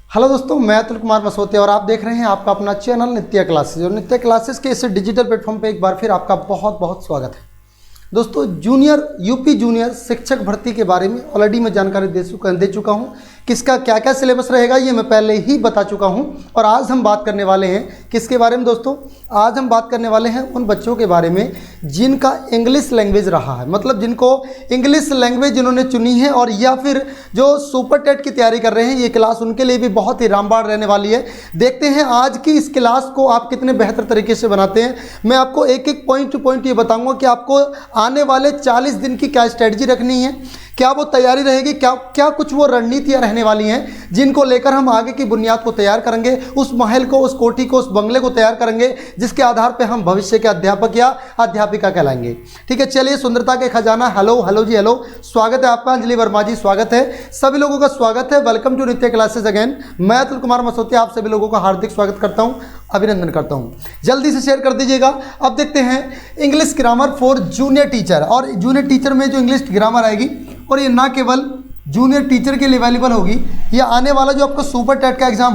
Hello दोस्तों, मैं अतुल कुमार मसोतिया और आप देख रहे हैं आपका अपना चैनल नित्य क्लासेस। और नित्य क्लासेस के इस डिजिटल प्लेटफॉर्म पे एक बार फिर आपका बहुत बहुत स्वागत है। दोस्तों, यूपी जूनियर शिक्षक भर्ती के बारे में ऑलरेडी मैं जानकारी दे चुका हूं। किसका क्या क्या सिलेबस रहेगा ये मैं पहले ही बता चुका हूं। और आज हम बात करने वाले हैं किसके बारे में दोस्तों? आज हम बात करने वाले हैं उन बच्चों के बारे में जिनका इंग्लिश लैंग्वेज रहा है, मतलब जिनको इंग्लिश लैंग्वेज जिन्होंने चुनी है, और या फिर जो सुपर टेट की तैयारी कर रहे हैं। ये क्लास उनके लिए भी बहुत ही रामबाण रहने वाली है। देखते हैं आज की इस क्लास को आप कितने बेहतर तरीके से बनाते हैं। मैं आपको एक एक पॉइंट टू पॉइंट ये बताऊंगा कि आपको आने वाले 40 दिन की क्या स्ट्रेटजी रखनी है, क्या वो तैयारी रहेगी, क्या कुछ वो रणनीतियां रहने वाली हैं जिनको लेकर हम आगे की बुनियाद को तैयार करेंगे, उस महल को, उस कोठी को, उस बंगले को तैयार करेंगे जिसके आधार पे हम भविष्य के अध्यापक या अध्यापिका कहलाएंगे। ठीक है, चलिए सुंदरता के खजाना। हेलो जी, हेलो, स्वागत है आपका। अंजलि वर्मा जी, स्वागत है। सभी लोगों का स्वागत है। वेलकम टू नित्य क्लासेस अगेन। मैं अतुल कुमार मसोतिया आप सभी लोगों का हार्दिक स्वागत करता हूं, अभिनंदन करता हूं। जल्दी से शेयर कर दीजिएगा। अब देखते हैं English grammar for junior teacher. और जूनियर टीचर में जो इंग्लिश ग्रामर आएगी, और ये ना केवल जूनियर टीचर के लिए अवेलेबल होगी, ये आने वाला जो आपका सुपर टेट का एग्जाम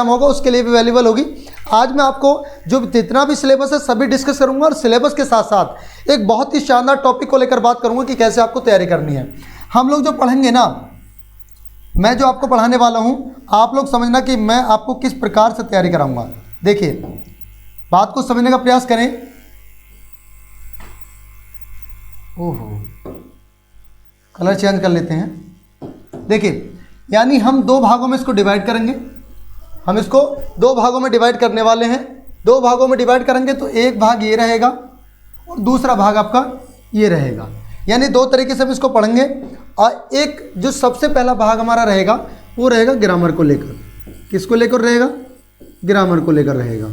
होगा, उसके लिए भी अवेलेबल होगी। आज मैं आपको जो जितना भी सिलेबस है सभी डिस्कस करूंगा, और सिलेबस के साथ साथ एक बहुत ही शानदार टॉपिक को लेकर बात करूंगा कि कैसे आपको तैयारी करनी है। हम लोग जो पढ़ेंगे ना, मैं जो आपको पढ़ाने वाला हूं, आप लोग समझना कि मैं आपको किस प्रकार से तैयारी कराऊंगा। देखिए, बात को समझने का प्रयास करें। ओहो, कलर चेंज कर लेते हैं। देखिए, यानी हम दो भागों में इसको डिवाइड करेंगे। हम इसको दो भागों में डिवाइड करने वाले हैं। दो भागों में डिवाइड करेंगे तो एक भाग ये रहेगा और दूसरा भाग आपका ये रहेगा। यानी दो तरीके से हम इसको पढ़ेंगे। और एक जो सबसे पहला भाग हमारा रहेगा वो रहेगा ग्रामर को लेकर। किसको लेकर रहेगा? ग्रामर को लेकर रहेगा।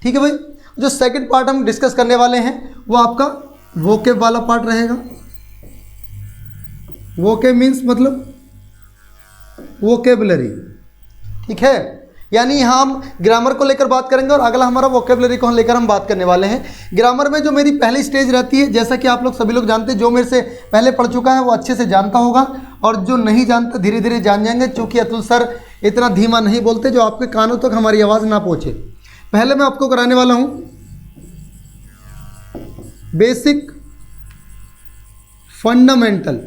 ठीक है भाई। जो सेकंड पार्ट हम डिस्कस करने वाले हैं वो आपका वोकेब वाला पार्ट रहेगा। वोकेब मीन्स मतलब वोकेबलरी। ठीक है, यानी यहाँ हम ग्रामर को लेकर बात करेंगे और अगला हमारा वोकेबलरी को लेकर हम बात करने वाले हैं। ग्रामर में जो मेरी पहली स्टेज रहती है, जैसा कि आप लोग सभी लोग जानते हैं, जो मेरे से पहले पढ़ चुका है वो अच्छे से जानता होगा, और जो नहीं जानता धीरे धीरे जान जाएंगे, क्योंकि अतुल सर इतना धीमा नहीं बोलते जो आपके कानों तक हमारी आवाज़ ना पहुँचे। पहले मैं आपको कराने वाला हूँ बेसिक फंडामेंटल।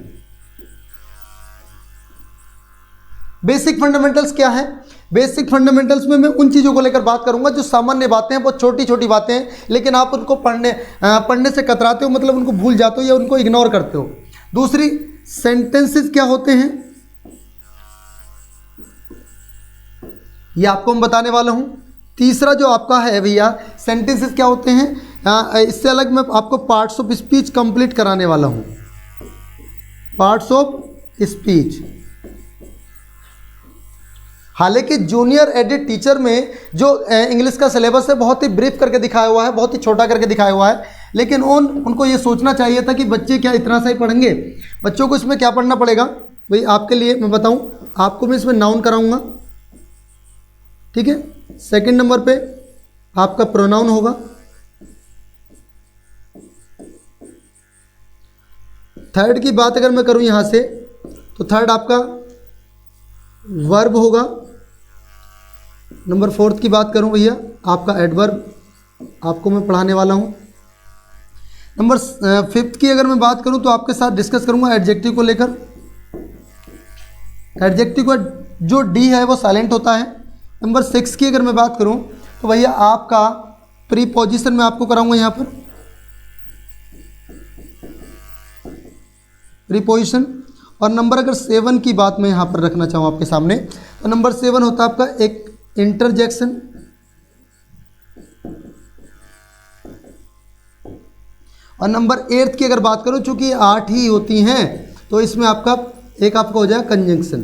बेसिक फंडामेंटल्स क्या है? बेसिक फंडामेंटल्स में मैं उन चीज़ों को लेकर बात करूंगा जो सामान्य बातें हैं, बहुत छोटी छोटी बातें हैं, लेकिन आप उनको पढ़ने से कतराते हो, मतलब उनको भूल जाते हो या उनको इग्नोर करते हो। दूसरी, सेंटेंसेस क्या होते हैं ये आपको मैं बताने वाला हूं। तीसरा जो आपका है भैया, सेंटेंसेस क्या होते हैं, इससे अलग मैं आपको पार्ट्स ऑफ स्पीच कंप्लीट कराने वाला हूं। Parts of speech. हालांकि जूनियर एडिट टीचर में जो इंग्लिश का सिलेबस है बहुत ही ब्रीफ करके दिखाया हुआ है, बहुत ही छोटा करके दिखाया हुआ है, लेकिन उनको ये सोचना चाहिए था कि बच्चे क्या इतना सा ही पढ़ेंगे। बच्चों को इसमें क्या पढ़ना पड़ेगा भाई? आपके लिए मैं बताऊं, आपको मैं इसमें नाउन कराऊंगा। ठीक है, सेकंड नंबर पे आपका प्रोनाउन होगा। थर्ड की बात अगर मैं करूं यहां से, तो थर्ड आपका वर्ब होगा। नंबर फोर्थ की बात करूं भैया, आपका एडवर्ब आपको मैं पढ़ाने वाला हूं। नंबर फिफ्थ की अगर मैं बात करूं तो आपके साथ डिस्कस करूंगा एडजेक्टिव को लेकर। एडजेक्टिव का जो डी है वो साइलेंट होता है। नंबर 6 की अगर मैं बात करूं तो भैया आपका प्रीपोजिशन में आपको कराऊंगा यहाँ पर प्रीपोजिशन। और नंबर अगर 7 की बात मैं यहाँ पर रखना चाहूँ आपके सामने, तो नंबर 7 होता है आपका एक इंटरजेक्शन। और नंबर 8 की अगर बात करूँ, चूंकि 8 ही होती हैं, तो इसमें आपका एक आपका हो जाएगा कंजंक्शन।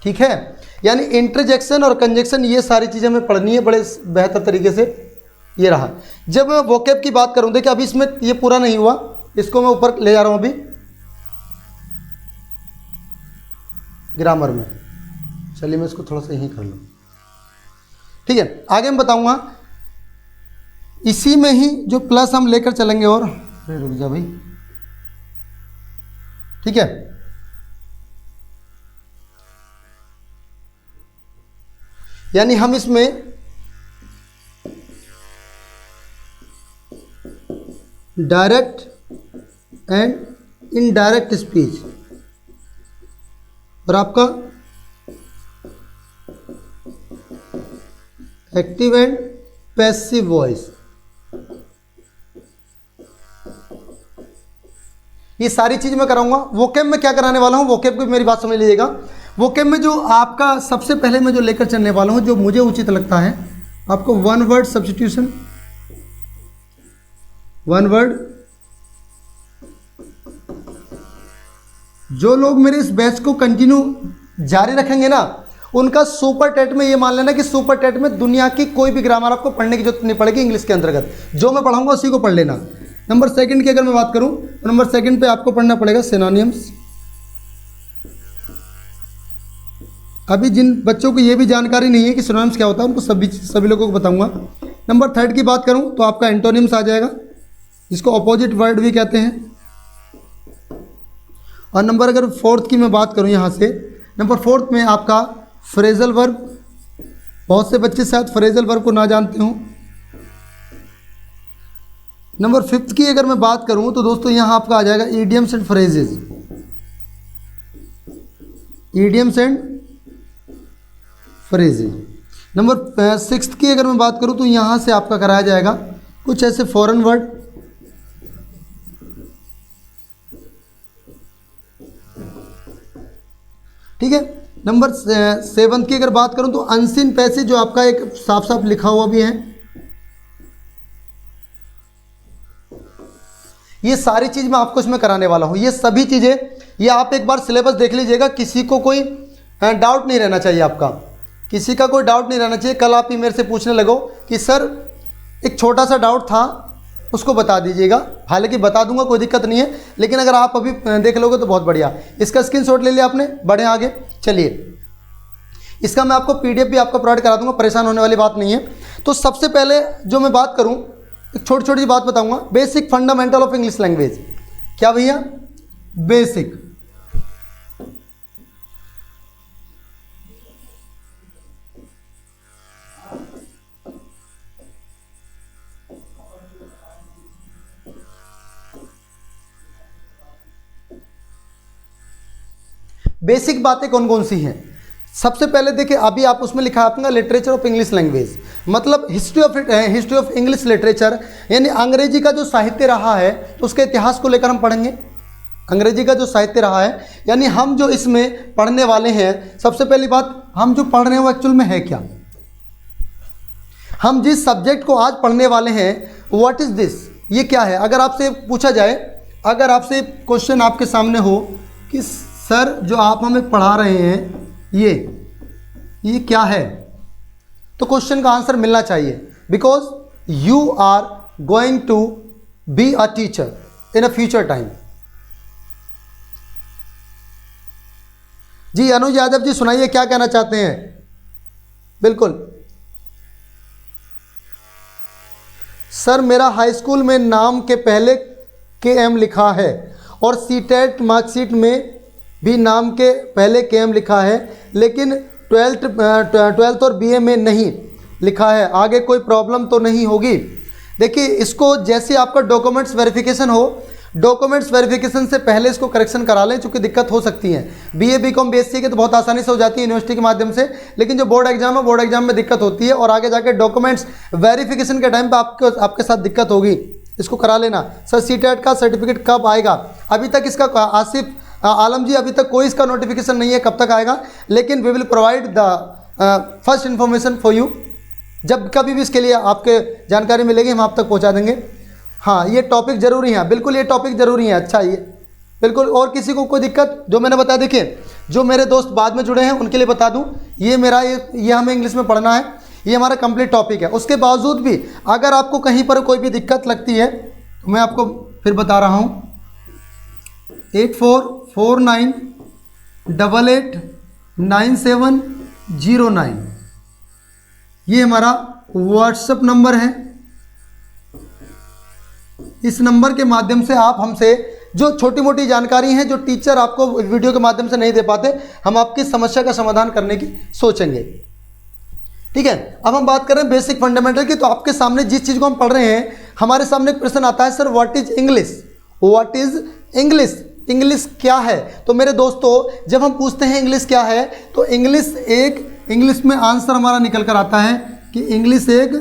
ठीक है, यानी इंटरजेक्शन और कंजंक्शन ये सारी चीज़ें हमें पढ़नी है बड़े बेहतर तरीके से। ये रहा। जब मैं वोकेब की बात करूं, देखिए अभी इसमें ये पूरा नहीं हुआ, इसको मैं ऊपर ले जा रहा हूं अभी ग्रामर में। चलिए मैं इसको थोड़ा सा यहीं कर लूं। ठीक है, आगे मैं बताऊंगा। इसी में ही जो प्लस हम लेकर चलेंगे, और रुक जा भाई, ठीक है। यानी हम इसमें डायरेक्ट एंड इनडायरेक्ट स्पीच और आपका एक्टिव एंड पैसिव वॉइस, ये सारी चीज मैं कराऊंगा। वोकेब में क्या कराने वाला हूं, वोकेब को मेरी बात समझ लीजिएगा। वोकेब में जो आपका सबसे पहले मैं जो लेकर चलने वाला हूं, जो मुझे उचित लगता है, आपको one word substitution, one word. जो लोग मेरे इस बैच को कंटिन्यू जारी रखेंगे ना, उनका सुपर टेट में ये मान लेना कि सुपर टेट में दुनिया की कोई भी ग्रामर आपको पढ़ने की जरूरत नहीं पड़ेगी इंग्लिश के अंतर्गत। जो मैं पढ़ाऊंगा उसी को पढ़ लेना। नंबर सेकंड की अगर मैं बात करूं तो नंबर सेकंड पे आपको पढ़ना पड़ेगा सिनोनिम्स। अभी जिन बच्चों को ये भी जानकारी नहीं है कि सिनोनिम्स क्या होता है, उनको सभी लोगों को बताऊंगा। नंबर थर्ड की बात करूं तो आपका एंटोनिम्स आ जाएगा, जिसको अपोजिट वर्ड भी कहते हैं। और नंबर अगर फोर्थ की मैं बात करूं यहाँ से, नंबर फोर्थ में आपका फ्रेजल वर्ब। बहुत से बच्चे शायद फ्रेजल वर्ब को ना जानते हों। नंबर फिफ्थ की अगर मैं बात करूं तो दोस्तों यहाँ आपका आ जाएगा idioms and phrases, idioms and phrases. Number sixth की अगर मैं बात करूं तो यहाँ से आपका कराया जाएगा कुछ ऐसे फॉरेन वर्ड। ठीक है। नंबर सेवंथ की अगर बात करूं तो अनसीन पैसेज, जो आपका एक साफ साफ लिखा हुआ भी है। ये सारी चीज मैं आपको इसमें कराने वाला हूं। ये सभी चीजें, ये आप एक बार सिलेबस देख लीजिएगा, किसी को कोई डाउट नहीं रहना चाहिए। आपका किसी का कोई डाउट नहीं रहना चाहिए। कल आप ही मेरे से पूछने लगो कि सर एक छोटा सा डाउट था, उसको बता दीजिएगा। हालांकि बता दूंगा, कोई दिक्कत नहीं है, लेकिन अगर आप अभी देख लोगे तो बहुत बढ़िया। इसका स्क्रीनशॉट ले लिया आपने, बढ़े आगे। चलिए, इसका मैं आपको पीडीएफ भी आपको प्रोवाइड करा दूंगा, परेशान होने वाली बात नहीं है। तो सबसे पहले जो मैं बात करूं, एक छोटी छोटी सी बात बताऊंगा। Basic fundamental of English language. क्या भैया? बेसिक। बेसिक बातें कौन कौन सी हैं? सबसे पहले देखिए, अभी आप उसमें लिखा है आपका लिटरेचर ऑफ इंग्लिश लैंग्वेज, मतलब हिस्ट्री ऑफ इंग्लिश लिटरेचर, यानी अंग्रेजी का जो साहित्य रहा है तो उसके इतिहास को लेकर हम पढ़ेंगे। अंग्रेजी का जो साहित्य रहा है, यानी हम जो इसमें पढ़ने वाले हैं, सबसे पहली बात, हम जो पढ़ रहे हैं वो एक्चुअल में है क्या। हम जिस सब्जेक्ट को आज पढ़ने वाले हैं, व्हाट इज दिस, ये क्या है। अगर आपसे पूछा जाए, अगर आपसे क्वेश्चन आपके सामने हो कि सर जो आप हमें पढ़ा रहे हैं ये क्या है, तो क्वेश्चन का आंसर मिलना चाहिए। Because you are going to be a teacher in a future time. जी अनुज यादव जी, सुनाइए क्या कहना चाहते हैं। बिल्कुल सर, मेरा हाई स्कूल में नाम के पहले KM लिखा है और सीटेट मार्कशीट में भी नाम के पहले KM लिखा है, लेकिन ट्वेल्थ और BA में नहीं लिखा है। आगे कोई प्रॉब्लम तो नहीं होगी? देखिए, इसको जैसे आपका डॉक्यूमेंट्स वेरिफिकेशन हो, डॉक्यूमेंट्स वेरिफिकेशन से पहले इसको करेक्शन करा लें, चूँकि दिक्कत हो सकती है। BA BCom BSc के तो बहुत आसानी से हो जाती है यूनिवर्सिटी के माध्यम से, लेकिन जो बोर्ड एग्जाम है, बोर्ड एग्जाम में दिक्कत होती है और आगे जाके डॉक्यूमेंट्स वेरिफिकेशन के टाइम पर आपके साथ दिक्कत होगी। इसको करा लेना। सर सीटेट का सर्टिफिकेट कब आएगा? अभी तक इसका आसिफ आलम जी, अभी तक कोई इसका नोटिफिकेशन नहीं है कब तक आएगा, लेकिन we will provide the first information for you. जब कभी भी इसके लिए आपके जानकारी मिलेगी हम आप तक पहुंचा देंगे। हाँ, ये टॉपिक जरूरी है, बिल्कुल ये टॉपिक जरूरी है। अच्छा, ये बिल्कुल। और किसी को कोई दिक्कत, जो मैंने बताया, देखिए जो मेरे दोस्त बाद में जुड़े हैं उनके लिए बता दूं, ये मेरा ये हमें इंग्लिश में पढ़ना है, ये हमारा कंप्लीट टॉपिक है। उसके बावजूद भी अगर आपको कहीं पर कोई भी दिक्कत लगती है तो मैं आपको फिर बता रहा हूँ, 8449889709 ये हमारा व्हाट्सएप नंबर है। इस नंबर के माध्यम से आप हमसे जो छोटी मोटी जानकारी हैं जो टीचर आपको वीडियो के माध्यम से नहीं दे पाते, हम आपकी समस्या का समाधान करने की सोचेंगे। ठीक है, अब हम बात कर रहे हैं बेसिक फंडामेंटल की। तो आपके सामने जिस चीज़ को हम पढ़ रहे हैं, हमारे सामने एक प्रश्न आता है, sir what is English, what is English, English क्या है। तो मेरे दोस्तों जब हम पूछते हैं इंग्लिश क्या है, तो इंग्लिश में आंसर हमारा निकल कर आता है कि इंग्लिश एक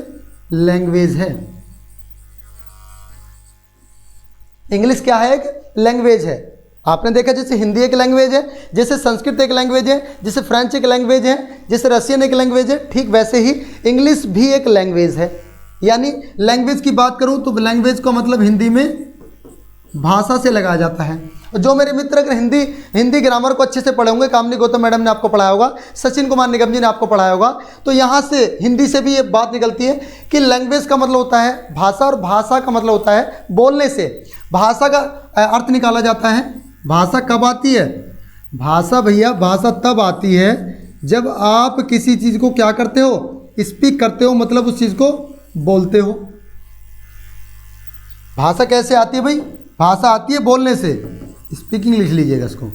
लैंग्वेज है। इंग्लिश क्या है, एक लैंग्वेज है। आपने देखा जैसे हिंदी एक लैंग्वेज है, जैसे संस्कृत एक लैंग्वेज है, जैसे फ्रेंच एक लैंग्वेज है, जैसे रशियन एक लैंग्वेज है, ठीक वैसे ही इंग्लिश भी एक लैंग्वेज है। यानी लैंग्वेज की बात करूं तो लैंग्वेज का मतलब हिंदी में भाषा से लगाया जाता है। जो मेरे मित्र अगर हिंदी ग्रामर को अच्छे से पढ़े होंगे, कामनी गौतम मैडम ने आपको पढ़ाया होगा, सचिन कुमार निगम जी ने आपको पढ़ाया होगा, तो यहाँ से हिंदी से भी ये बात निकलती है कि लैंग्वेज का मतलब होता है भाषा, और भाषा का मतलब होता है बोलने से। भाषा का अर्थ निकाला जाता है। भाषा कब आती है, भाषा भैया भाषा तब आती है जब आप किसी चीज़ को क्या करते हो, स्पीक करते हो, मतलब उस चीज़ को बोलते हो। भाषा कैसे आती है भाई, भाषा आती है बोलने से। स्पीकिंग लिख लीजिएगा इसको।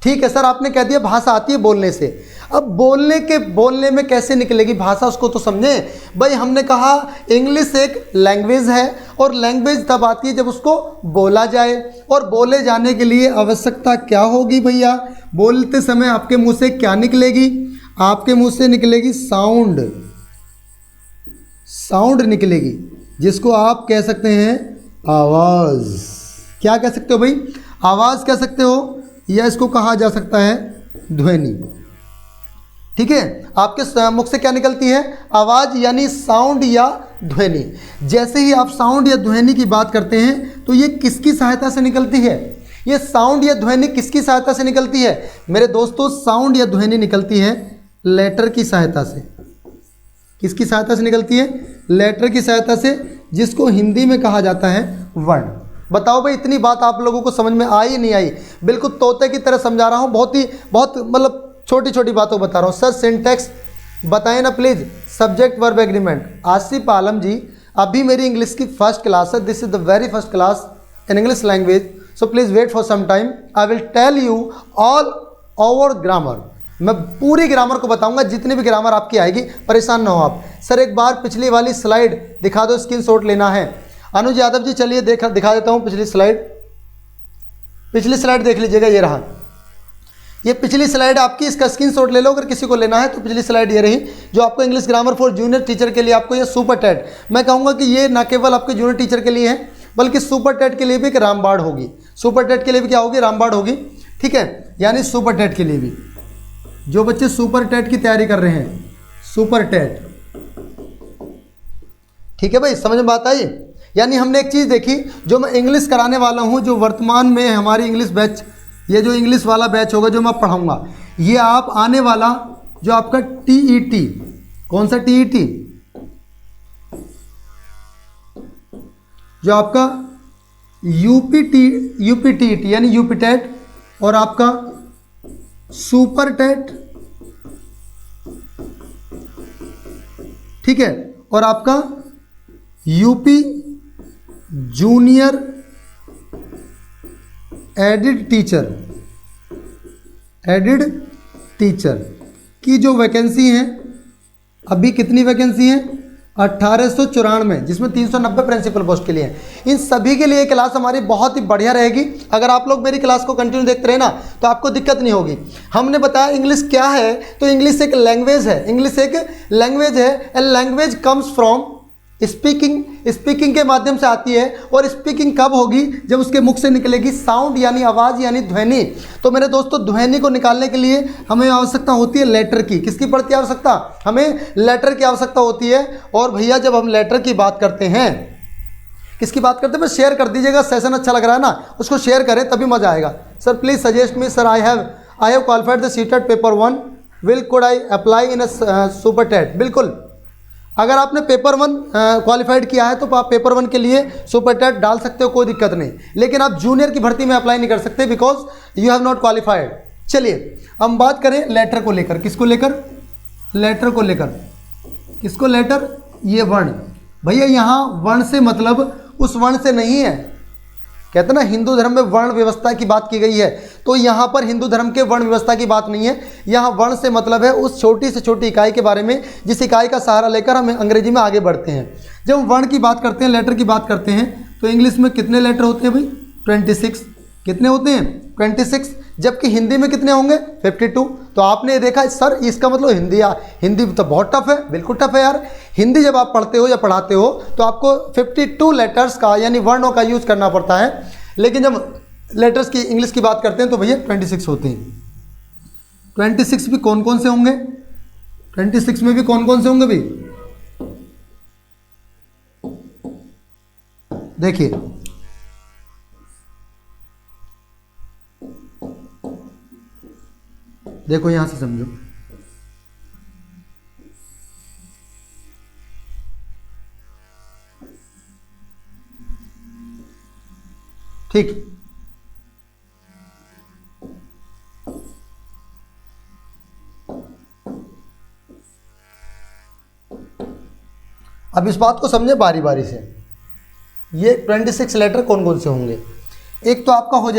ठीक है सर, आपने कह दिया भाषा आती है बोलने से। अब बोलने में कैसे निकलेगी भाषा, उसको तो समझे भाई। हमने कहा इंग्लिश एक लैंग्वेज है, और लैंग्वेज तब आती है जब उसको बोला जाए, और बोले जाने के लिए आवश्यकता क्या होगी भैया, बोलते समय आपके मुंह से क्या निकलेगी, आपके मुंह से निकलेगी साउंड, साउंड निकलेगी, जिसको आप कह सकते हैं आवाज़। क्या कह सकते हो भाई, आवाज़ कह सकते हो, या इसको कहा जा सकता है ध्वनि। ठीक है, आपके मुख से क्या निकलती है, आवाज़ यानी साउंड या ध्वनि। जैसे ही आप साउंड या ध्वनि की बात करते हैं तो ये किसकी सहायता से निकलती है, ये साउंड या ध्वनि किसकी सहायता से निकलती है मेरे दोस्तों, साउंड या ध्वनि निकलती है लेटर की सहायता से। किसकी सहायता से निकलती है, लेटर की सहायता से, जिसको हिंदी में कहा जाता है वर्ण। बताओ भाई, इतनी बात आप लोगों को समझ में आई नहीं आई, बिल्कुल तोते की तरह समझा रहा हूँ, बहुत मतलब छोटी छोटी बातों बता रहा हूँ। सर सिंटैक्स बताएं ना please, subject verb agreement. Asif Alam ji, अभी मेरी इंग्लिश की फर्स्ट क्लास है, this is the very first class in English language, so please wait for some time, I will tell you all over grammar. मैं पूरी grammar को बताऊंगा, जितनी भी ग्रामर आपकी आएगी, परेशान ना हो आप। सर एक बार पिछली वाली स्लाइड दिखा दो, स्क्रीनशॉट लेना है। अनुज यादव जी चलिए दिखा देता हूँ पिछली स्लाइड देख लीजिएगा, ये रहा, ये पिछली स्लाइड आपकी, इसका स्क्रीनशॉट ले लो अगर किसी को लेना है। तो पिछली स्लाइड ये रही, जो आपको English grammar for junior teacher के लिए आपको ये सुपर टेट, मैं कहूँगा कि ये ना केवल आपके जूनियर टीचर के लिए है, बल्कि सुपर टेट के लिए भी एक रामबाण होगी। सुपर टेट के लिए भी क्या होगी, रामबाण होगी। ठीक है, यानी सुपर टेट के लिए भी, जो बच्चे सुपर टेट की तैयारी कर रहे हैं, सुपर टेट। ठीक है भाई, समझ में बात आई। यानी हमने एक चीज़ देखी, जो मैं इंग्लिश कराने वाला हूँ, जो वर्तमान में हमारी इंग्लिश बैच, ये जो इंग्लिश वाला बैच होगा जो मैं पढ़ाऊँगा, ये आप आने वाला जो आपका TET, कौन सा TET, जो आपका UPTET यानी यूपी टेट, और आपका सुपर टेट, ठीक है, और आपका यूपी जूनियर एडिड टीचर की जो वैकेंसी है, अभी कितनी वैकेंसी है, 1894, जिसमें 390 प्रिंसिपल पोस्ट के लिए हैं। इन सभी के लिए क्लास हमारी बहुत ही बढ़िया रहेगी। अगर आप लोग मेरी क्लास को कंटिन्यू देखते रहे ना, तो आपको दिक्कत नहीं होगी। हमने बताया इंग्लिश क्या है, तो इंग्लिश एक लैंग्वेज है, इंग्लिश एक लैंग्वेज है। And language comes from speaking के माध्यम से आती है। और स्पीकिंग कब होगी, जब उसके मुख से निकलेगी साउंड यानी आवाज़ यानी ध्वनि। तो मेरे दोस्तों, ध्वनि को निकालने के लिए हमें आवश्यकता होती है लेटर की। किसकी पड़ती है आवश्यकता, हमें लेटर की आवश्यकता होती है। और भैया जब हम लेटर की बात करते हैं, किसकी बात करते हैं, बस शेयर कर दीजिएगा, सेशन अच्छा लग रहा है ना, उसको शेयर करें तभी मज़ा आएगा। Sir please suggest me, sir I have qualified the CTET paper 1, will could I apply in a super TET. बिल्कुल, अगर आपने पेपर 1 क्वालिफाइड किया है तो आप पेपर 1 के लिए सुपर टेट डाल सकते हो, कोई दिक्कत नहीं। लेकिन आप जूनियर की भर्ती में अप्लाई नहीं कर सकते, because you have not qualified. चलिए हम बात करें लेटर को लेकर। किसको लेकर, लेटर को लेकर, किसको लेटर, ये वर्ण। भैया यहाँ वर्ण से मतलब उस वर्ण से नहीं है। कहते ना हिंदू धर्म में वर्ण व्यवस्था की बात की गई है, तो यहाँ पर हिंदू धर्म के वर्ण व्यवस्था की बात नहीं है। यहाँ वर्ण से मतलब है उस छोटी से छोटी इकाई के बारे में जिस इकाई का सहारा लेकर हम अंग्रेजी में आगे बढ़ते हैं। जब हम वर्ण की बात करते हैं, लेटर की बात करते हैं, तो इंग्लिश में कितने लेटर होते हैं भाई? 26। कितने होते हैं? 26। जबकि हिंदी में कितने होंगे? 52। तो आपने देखा सर इसका मतलब हिंदी तो बहुत टफ है। बिल्कुल टफ है यार। हिंदी जब आप पढ़ते हो या पढ़ाते हो तो आपको 52 लेटर्स का यानी वर्णों का यूज़ करना पड़ता है, लेकिन जब लेटर्स की इंग्लिश की बात करते हैं तो भैया 26 होते हैं। 26 भी कौन कौन से होंगे? 26 में भी कौन कौन से होंगे भाई? देखिए, देखो यहां से समझो। ठीक, अब इस बात को समझे बारी बारी से। ये 26 लेटर कौन कौन से होंगे? एक तो आपका हो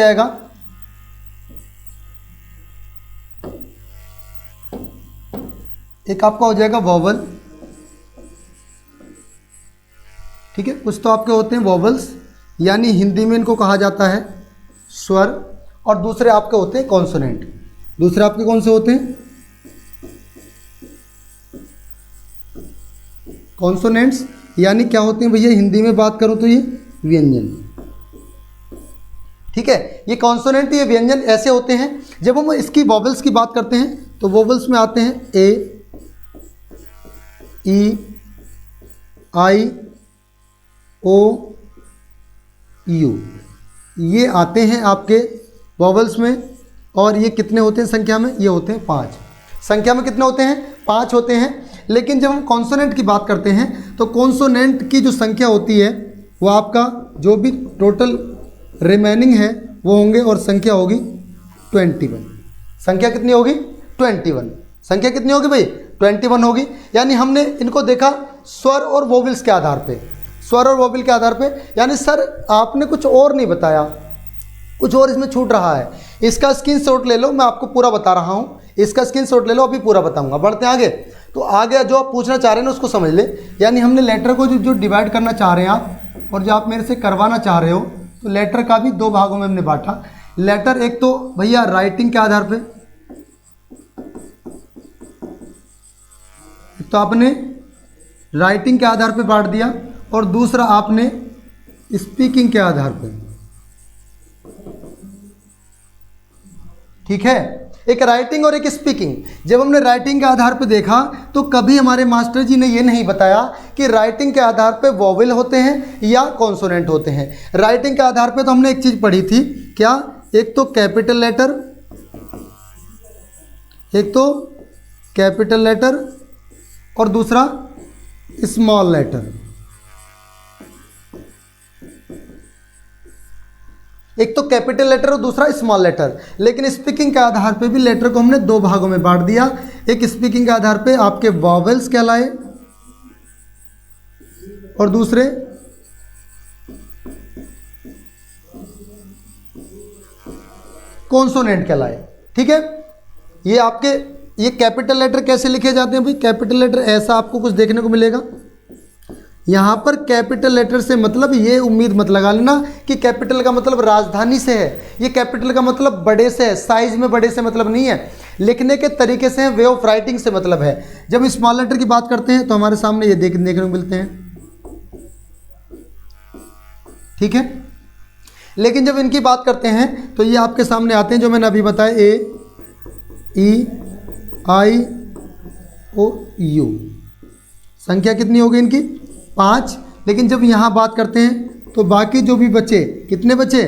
जाएगा वॉवल। ठीक है, कुछ तो आपके होते हैं वॉवल्स, यानी हिंदी में इनको कहा जाता है स्वर, और दूसरे आपके होते हैं कॉन्सोनेंट। दूसरे आपके कौन से होते हैं? कॉन्सोनेंट्स, यानी क्या होते हैं भैया? हिंदी में बात करूं तो ये व्यंजन। ठीक है, ये कॉन्सोनेंट, ये व्यंजन ऐसे होते हैं। जब हम इसकी वॉवल्स की बात करते हैं तो वॉवल्स में आते हैं ए, ई, आई, ओ, यू, ये आते हैं आपके वॉवल्स में। और ये कितने होते हैं संख्या में? ये होते हैं 5। संख्या में कितने होते हैं? 5 होते हैं। लेकिन जब हम कॉन्सोनेंट की बात करते हैं तो कॉन्सोनेंट की जो संख्या होती है वो आपका जो भी टोटल रिमेनिंग है वो होंगे, और संख्या होगी 21। संख्या कितनी होगी? 21। संख्या कितनी होगी भाई? 21 होगी। यानी हमने इनको देखा स्वर और वोवेल्स के आधार पे, स्वर और वोवेल के आधार पे। यानी सर आपने कुछ और नहीं बताया, कुछ और इसमें छूट रहा है। इसका स्क्रीनशॉट ले लो, मैं आपको पूरा बता रहा हूँ। इसका स्क्रीनशॉट ले लो, अभी पूरा बताऊंगा। बढ़ते हैं आगे। तो आगे जो आप पूछना चाह रहे हैं ना उसको समझ ले। यानी हमने लेटर को जो डिवाइड करना चाह रहे हैं आप, और जो आप मेरे से करवाना चाह रहे हो, तो लेटर का भी 2 भागों में हमने बांटा। लेटर एक तो भैया राइटिंग के आधार पे, तो आपने राइटिंग के आधार पे बांट दिया, और दूसरा आपने स्पीकिंग के आधार पे। ठीक है, एक राइटिंग और एक स्पीकिंग। जब हमने राइटिंग के आधार पे देखा तो कभी हमारे मास्टर जी ने ये नहीं बताया कि राइटिंग के आधार पे वोवेल होते हैं या कॉन्सोनेंट होते हैं। राइटिंग के आधार पे तो हमने एक चीज़ पढ़ी थी, क्या? एक तो कैपिटल लेटर, और दूसरा स्मॉल लेटर। एक तो कैपिटल लेटर और दूसरा स्मॉल लेटर। लेकिन स्पीकिंग के आधार पे भी लेटर को हमने 2 भागों में बांट दिया। एक स्पीकिंग के आधार पे आपके वॉवेल्स कहलाए, और दूसरे कॉन्सोनेंट कहलाए। ठीक है, ये आपके ये कैपिटल लेटर कैसे लिखे जाते हैं भाई? कैपिटल लेटर ऐसा आपको कुछ देखने को मिलेगा। यहाँ पर कैपिटल लेटर से मतलब ये उम्मीद मत लगा लेना कि कैपिटल का मतलब राजधानी से है। ये कैपिटल का मतलब बड़े से है, साइज में बड़े से मतलब नहीं है, लिखने के तरीके से है, वे ऑफ राइटिंग से मतलब है। जब स्मॉल लेटर की बात करते हैं तो हमारे सामने ये देखने को मिलते हैं। ठीक है, लेकिन जब इनकी बात करते हैं तो ये आपके सामने आते हैं जो मैंने अभी बताया, ए, ई, आई, ओ, यू। संख्या कितनी होगी इनकी? 5। लेकिन जब यहाँ बात करते हैं तो बाकी जो भी बचे, कितने बचे?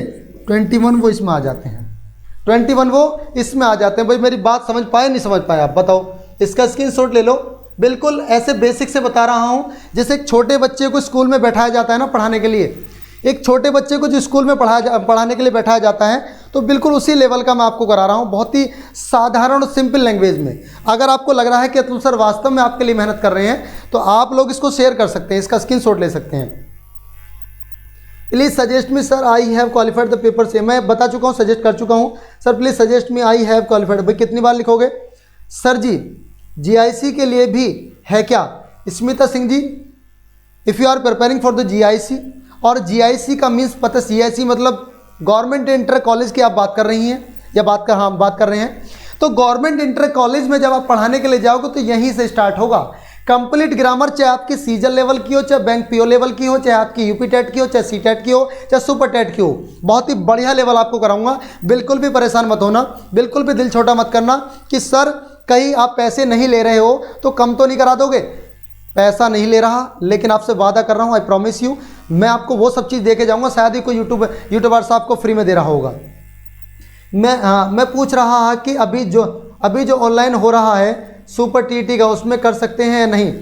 21 वो इसमें आ जाते हैं। 21 वो इसमें आ जाते हैं। भाई मेरी बात समझ पाए नहीं समझ पाए आप बताओ? इसका स्क्रीनशॉट ले लो। बिल्कुल ऐसे बेसिक से बता रहा हूँ, जैसे एक छोटे बच्चे को स्कूल में बैठाया जाता है ना पढ़ाने के लिए। एक छोटे बच्चे को जो स्कूल में पढ़ाने के लिए बैठाया जाता है, तो बिल्कुल उसी लेवल का मैं आपको करा रहा हूँ, बहुत ही साधारण और सिंपल लैंग्वेज में। अगर आपको लग रहा है कि अतुल सर वास्तव में आपके लिए मेहनत कर रहे हैं, तो आप लोग इसको शेयर कर सकते हैं, इसका स्क्रीनशॉट ले सकते हैं। Please suggest me sir, I have qualified the paper से। मैं बता चुका हूँ, सजेस्ट कर चुका हूँ। Sir please suggest me, I have qualified. भाई कितनी बार लिखोगे सर जी? जीआईसी के लिए भी है क्या? Smita Singh ji, if you are preparing for the GIC, और जीआईसी का मीन्स पता, जीआईसी मतलब गवर्नमेंट इंटर कॉलेज की आप बात कर रही हैं या बात कर रहे हैं। तो गवर्नमेंट इंटर कॉलेज में जब आप पढ़ाने के लिए जाओगे तो यहीं से स्टार्ट होगा। कंप्लीट ग्रामर चाहे आपकी सीजन लेवल की हो, चाहे बैंक पीओ लेवल की हो, चाहे आपकी यूपी टेट की हो, चाहे सी टेट की हो, चाहे सुपर टेट की हो, बहुत ही बढ़िया लेवल आपको कराऊंगा। बिल्कुल भी परेशान मत होना, बिल्कुल भी दिल छोटा मत करना कि सर कहीं आप पैसे नहीं ले रहे हो तो कम तो नहीं करा दोगे। पैसा नहीं ले रहा, लेकिन आपसे वादा कर रहा हूँ, आई प्रॉमिस यू, मैं आपको वो सब चीज़ दे के जाऊँगा। शायद ही कोई यूट्यूबर से आपको फ्री में दे रहा होगा। मैं पूछ रहा कि अभी जो ऑनलाइन हो रहा है सुपर टीटी का, उसमें कर सकते हैं या नहीं?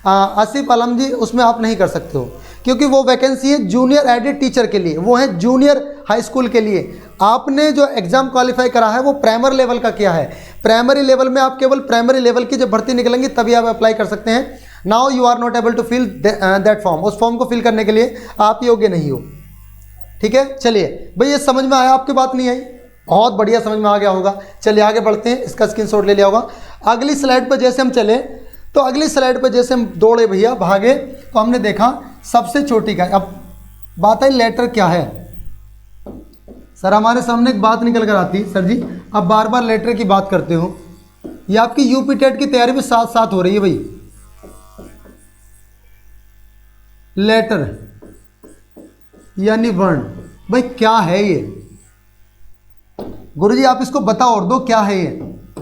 आसिफ आलम जी, उसमें आप नहीं कर सकते हो, क्योंकि वो वैकेंसी है जूनियर एडेड टीचर के लिए, वो है जूनियर हाई स्कूल के लिए। आपने जो एग्ज़ाम क्वालिफाई करा है वो प्राइमरी लेवल का किया है। प्राइमरी लेवल में आप केवल प्राइमरी लेवल की जब भर्ती निकलेंगी तभी आप अप्लाई कर सकते हैं। Now you are not able to fill that form, उस फॉर्म को फिल करने के लिए आप योग्य नहीं हो। ठीक है, चलिए भाई, ये समझ में आया? आपकी बात नहीं आई? बहुत बढ़िया, समझ में आ गया होगा। चलिए आगे बढ़ते हैं, इसका स्क्रीनशॉट ले लिया होगा। अगली स्लाइड पर जैसे हम चले, तो अगली स्लाइड पर जैसे हम दौड़े भैया, भागे, तो हमने देखा सबसे छोटी का। अब बात आई लेटर क्या है। सर हमारे सामने एक बात निकल कर आती, सर जी अब बार बार लेटर की बात करते हो। ये आपकी यूपी टेट की तैयारी भी साथ साथ हो रही है भाई। लेटर यानी वर्ण, भाई क्या है ये? गुरुजी आप इसको बताओ और दो, क्या है ये?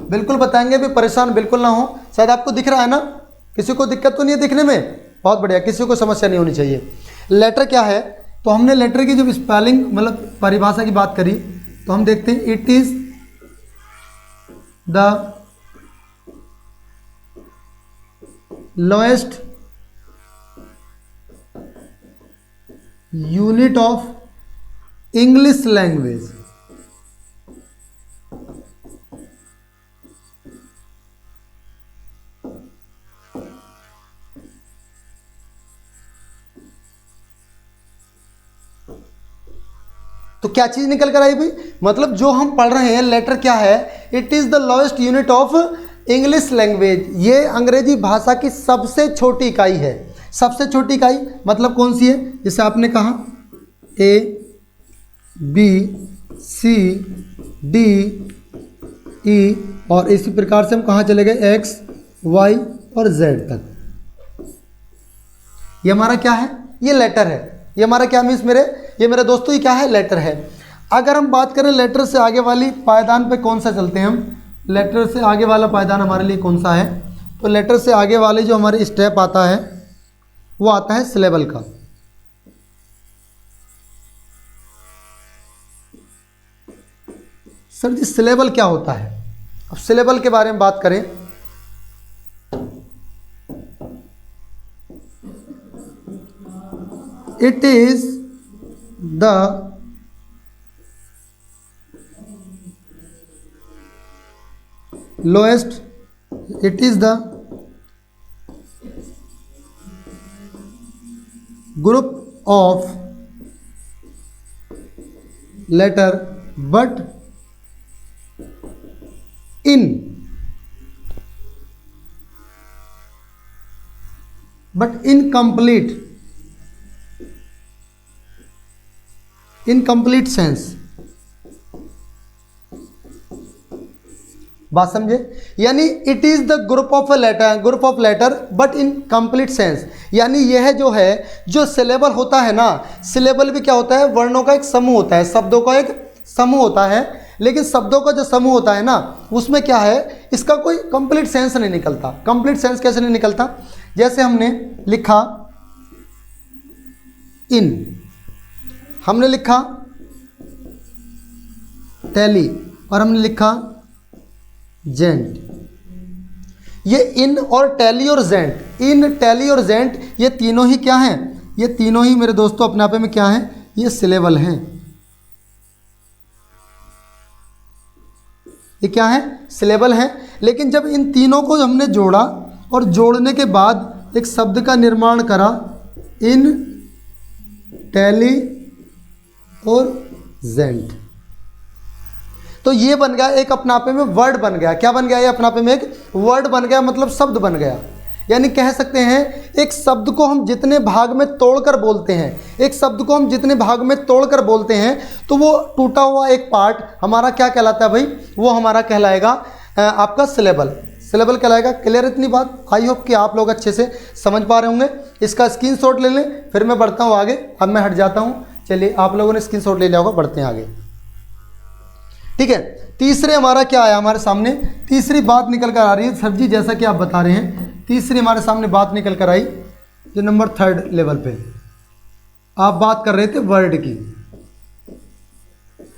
बिल्कुल बताएंगे, भी परेशान बिल्कुल ना हो। शायद आपको दिख रहा है ना, किसी को दिक्कत तो नहीं है दिखने में? बहुत बढ़िया, किसी को समस्या नहीं होनी चाहिए। लेटर क्या है? तो हमने लेटर की जब स्पेलिंग मतलब परिभाषा की बात करी, तो हम देखते हैं it is the lowest unit of English language. तो क्या चीज निकल कर आई भाई? मतलब जो हम पढ़ रहे हैं लेटर क्या है? It is the lowest unit of English language. ये अंग्रेजी भाषा की सबसे छोटी इकाई है। सबसे छोटी इकाई मतलब कौन सी है? जैसे आपने कहा A B C D E, और इसी प्रकार से हम कहाँ चले गए? एक्स वाई और जेड तक। ये हमारा क्या है? ये लेटर है। ये हमारा क्या मीन्स ये मेरे दोस्तों ये क्या है? लेटर है। अगर हम बात करें लेटर से आगे वाली पायदान पे कौन सा चलते हैं हम? लेटर से आगे वाला पायदान हमारे लिए कौन सा है? तो लेटर से आगे वाले जो हमारे स्टेप आता है वो आता है सिलेबल का। सर जी सिलेबल क्या होता है? अब सिलेबल के बारे में बात करें, it is the lowest, it is the group of letter but incomplete sense. बात समझे? यानी it is the group of letter but in complete sense. यानी यह जो है, जो सिलेबल होता है ना, सिलेबल भी क्या होता है? वर्णों का एक समूह होता है, शब्दों का एक समूह होता है। लेकिन शब्दों का जो समूह होता है ना, उसमें क्या है? इसका कोई कंप्लीट सेंस नहीं निकलता। कंप्लीट सेंस कैसे नहीं निकलता? जैसे हमने लिखा इन, हमने लिखा टैली, और हमने लिखा जेंट। ये इन और टैली और जेंट, इन टैली और जेंट, ये तीनों ही क्या हैं? ये तीनों ही मेरे दोस्तों अपने आप में क्या हैं? ये सिलेबल हैं। ये क्या है? सिलेबल हैं। लेकिन जब इन तीनों को हमने जोड़ा और जोड़ने के बाद एक शब्द का निर्माण करा, इन टैली और जेंट। तो ये बन गया एक अपने आप में वर्ड बन गया। क्या बन गया? ये अपने आप में एक वर्ड बन गया, मतलब शब्द बन गया। यानी कह सकते हैं एक शब्द को हम जितने भाग में तोड़कर बोलते हैं, एक शब्द को हम जितने भाग में तोड़कर बोलते हैं, तो वो टूटा हुआ एक पार्ट हमारा क्या कहलाता है भाई? वो हमारा कहलाएगा आपका सिलेबल। सिलेबल कहलाएगा। क्लियर इतनी बात? आई होप कि आप लोग अच्छे से समझ पा रहे होंगे। इसका स्क्रीनशॉट ले लें, फिर मैं बढ़ता हूँ आगे। अब मैं हट जाता हूँ। चलिए, आप लोगों ने स्क्रीनशॉट ले लिया होगा, बढ़ते हैं आगे। ठीक है, तीसरे हमारा क्या आया हमारे सामने? तीसरी बात निकल कर आ रही है सर जी, जैसा कि आप बता रहे हैं, तीसरी हमारे सामने बात निकल कर आई जो नंबर 3 लेवल पे आप बात कर रहे थे वर्ड की,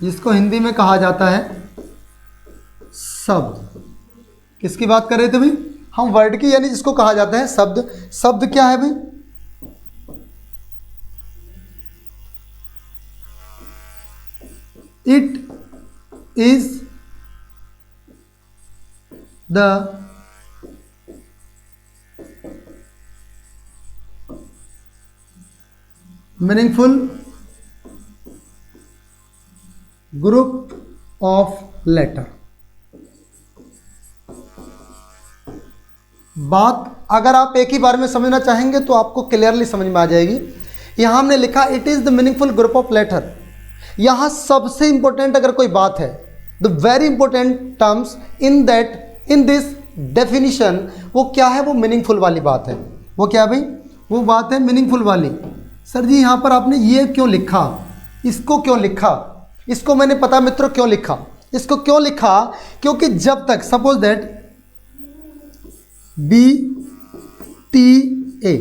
जिसको हिंदी में कहा जाता है शब्द। किसकी बात कर रहे थे भाई? हम वर्ड की, यानी जिसको कहा जाता है शब्द। शब्द क्या है भाई? It is the meaningful group of letter। बात अगर आप एक ही बार में समझना चाहेंगे तो आपको क्लियरली समझ में आ जाएगी। यहां हमने लिखा it is the meaningful group of letter. यहां सबसे इंपॉर्टेंट अगर कोई बात है, the very important terms in this definition, वो क्या है? वो मीनिंगफुल वाली बात है। वो क्या भाई? वो बात है मीनिंगफुल वाली। सर जी यहां पर आपने ये क्यों लिखा, इसको क्यों लिखा? इसको मैंने पता मित्रों क्यों लिखा। इसको क्यों लिखा? क्योंकि जब तक सपोज दैट BTA,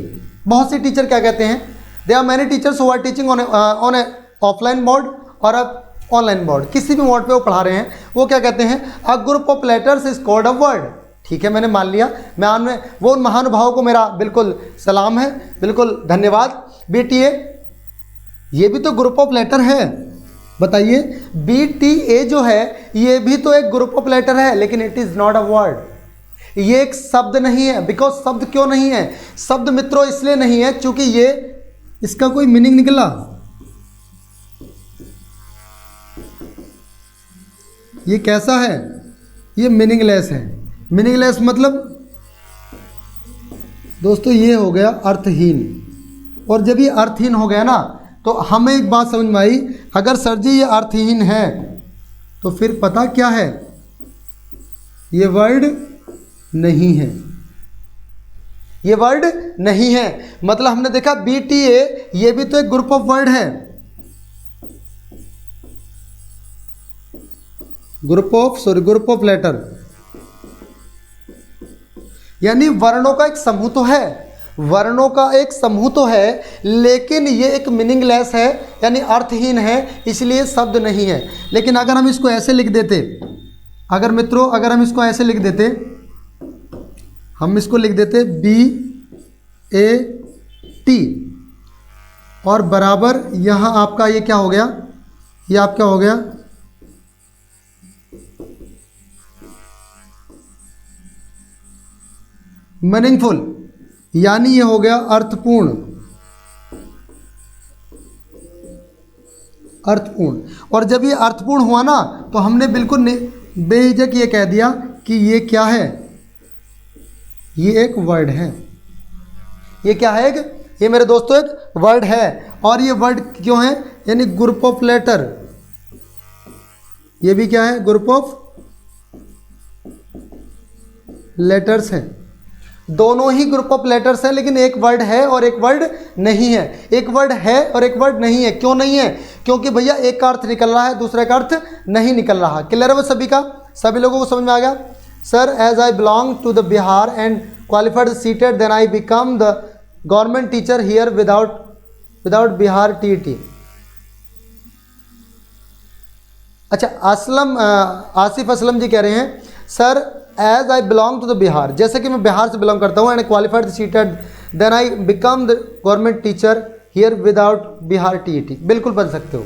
बहुत से टीचर क्या कहते हैं, they are many teachers who are teaching on a offline mode और अब ऑनलाइन मोड, किसी भी मोड पे वो पढ़ा रहे हैं। वो क्या कहते हैं? A group of letters is called a word. ठीक है, मैंने मान लिया। वो उन महानुभावों को मेरा बिल्कुल सलाम है, बिल्कुल धन्यवाद। BTA ये भी तो ग्रुप ऑफ लेटर है। बताइए, BTA जो है ये भी तो एक ग्रुप ऑफ लेटर है, लेकिन it is not a word. ये एक शब्द नहीं है। बिकॉज शब्द क्यों नहीं है? शब्द मित्रों इसलिए नहीं है क्योंकि ये इसका कोई मीनिंग निकला। ये कैसा है? ये मीनिंगलेस है। मीनिंगलेस मतलब दोस्तों ये हो गया अर्थहीन। और जब ये अर्थहीन हो गया ना, तो हमें एक बात समझ में आई, अगर सर जी ये अर्थहीन है तो फिर पता क्या है? ये वर्ड नहीं है। ये वर्ड नहीं है। मतलब हमने देखा BTA ये भी तो एक ग्रुप ऑफ वर्ड है, ग्रुप ऑफ लेटर, यानी वर्णों का एक समूह तो है, वर्णों का एक समूह तो है, लेकिन ये एक मीनिंगलेस है, यानी अर्थहीन है, इसलिए शब्द नहीं है। लेकिन अगर हम इसको ऐसे लिख देते, अगर मित्रों अगर हम इसको ऐसे लिख देते, हम इसको लिख देते BAT और बराबर यहाँ आपका ये क्या हो गया? ये आपका हो गया मीनिंगफुल, यानी ये हो गया अर्थपूर्ण। और जब ये अर्थपूर्ण हुआ ना, तो हमने बिल्कुल बेहिचक ये कह दिया कि ये क्या है? ये एक वर्ड है। ये क्या है? ये मेरे दोस्तों एक वर्ड है। और ये वर्ड क्यों है? यानी ग्रुप ऑफ लेटर। ये भी क्या है? ग्रुप ऑफ लेटर्स है। दोनों ही ग्रुप ऑफ लेटर्स हैं, लेकिन एक वर्ड है और एक वर्ड नहीं है। एक वर्ड है और एक वर्ड नहीं है। क्यों नहीं है? क्योंकि भैया एक का अर्थ निकल रहा है, दूसरे का अर्थ नहीं निकल रहा। क्लियर है सभी का? सभी लोगों को समझ में आ गया? Sir, as I belong to the Bihar and qualified CTET, then I become the government teacher here without Bihar TET। अच्छा, आसिफ असलम जी कह रहे हैं, sir as I belong to the Bihar, जैसे कि मैं बिहार से बिलोंग करता हूँ, and qualified CTET, then I become the government teacher here without Bihar TET। बिल्कुल बन सकते हो,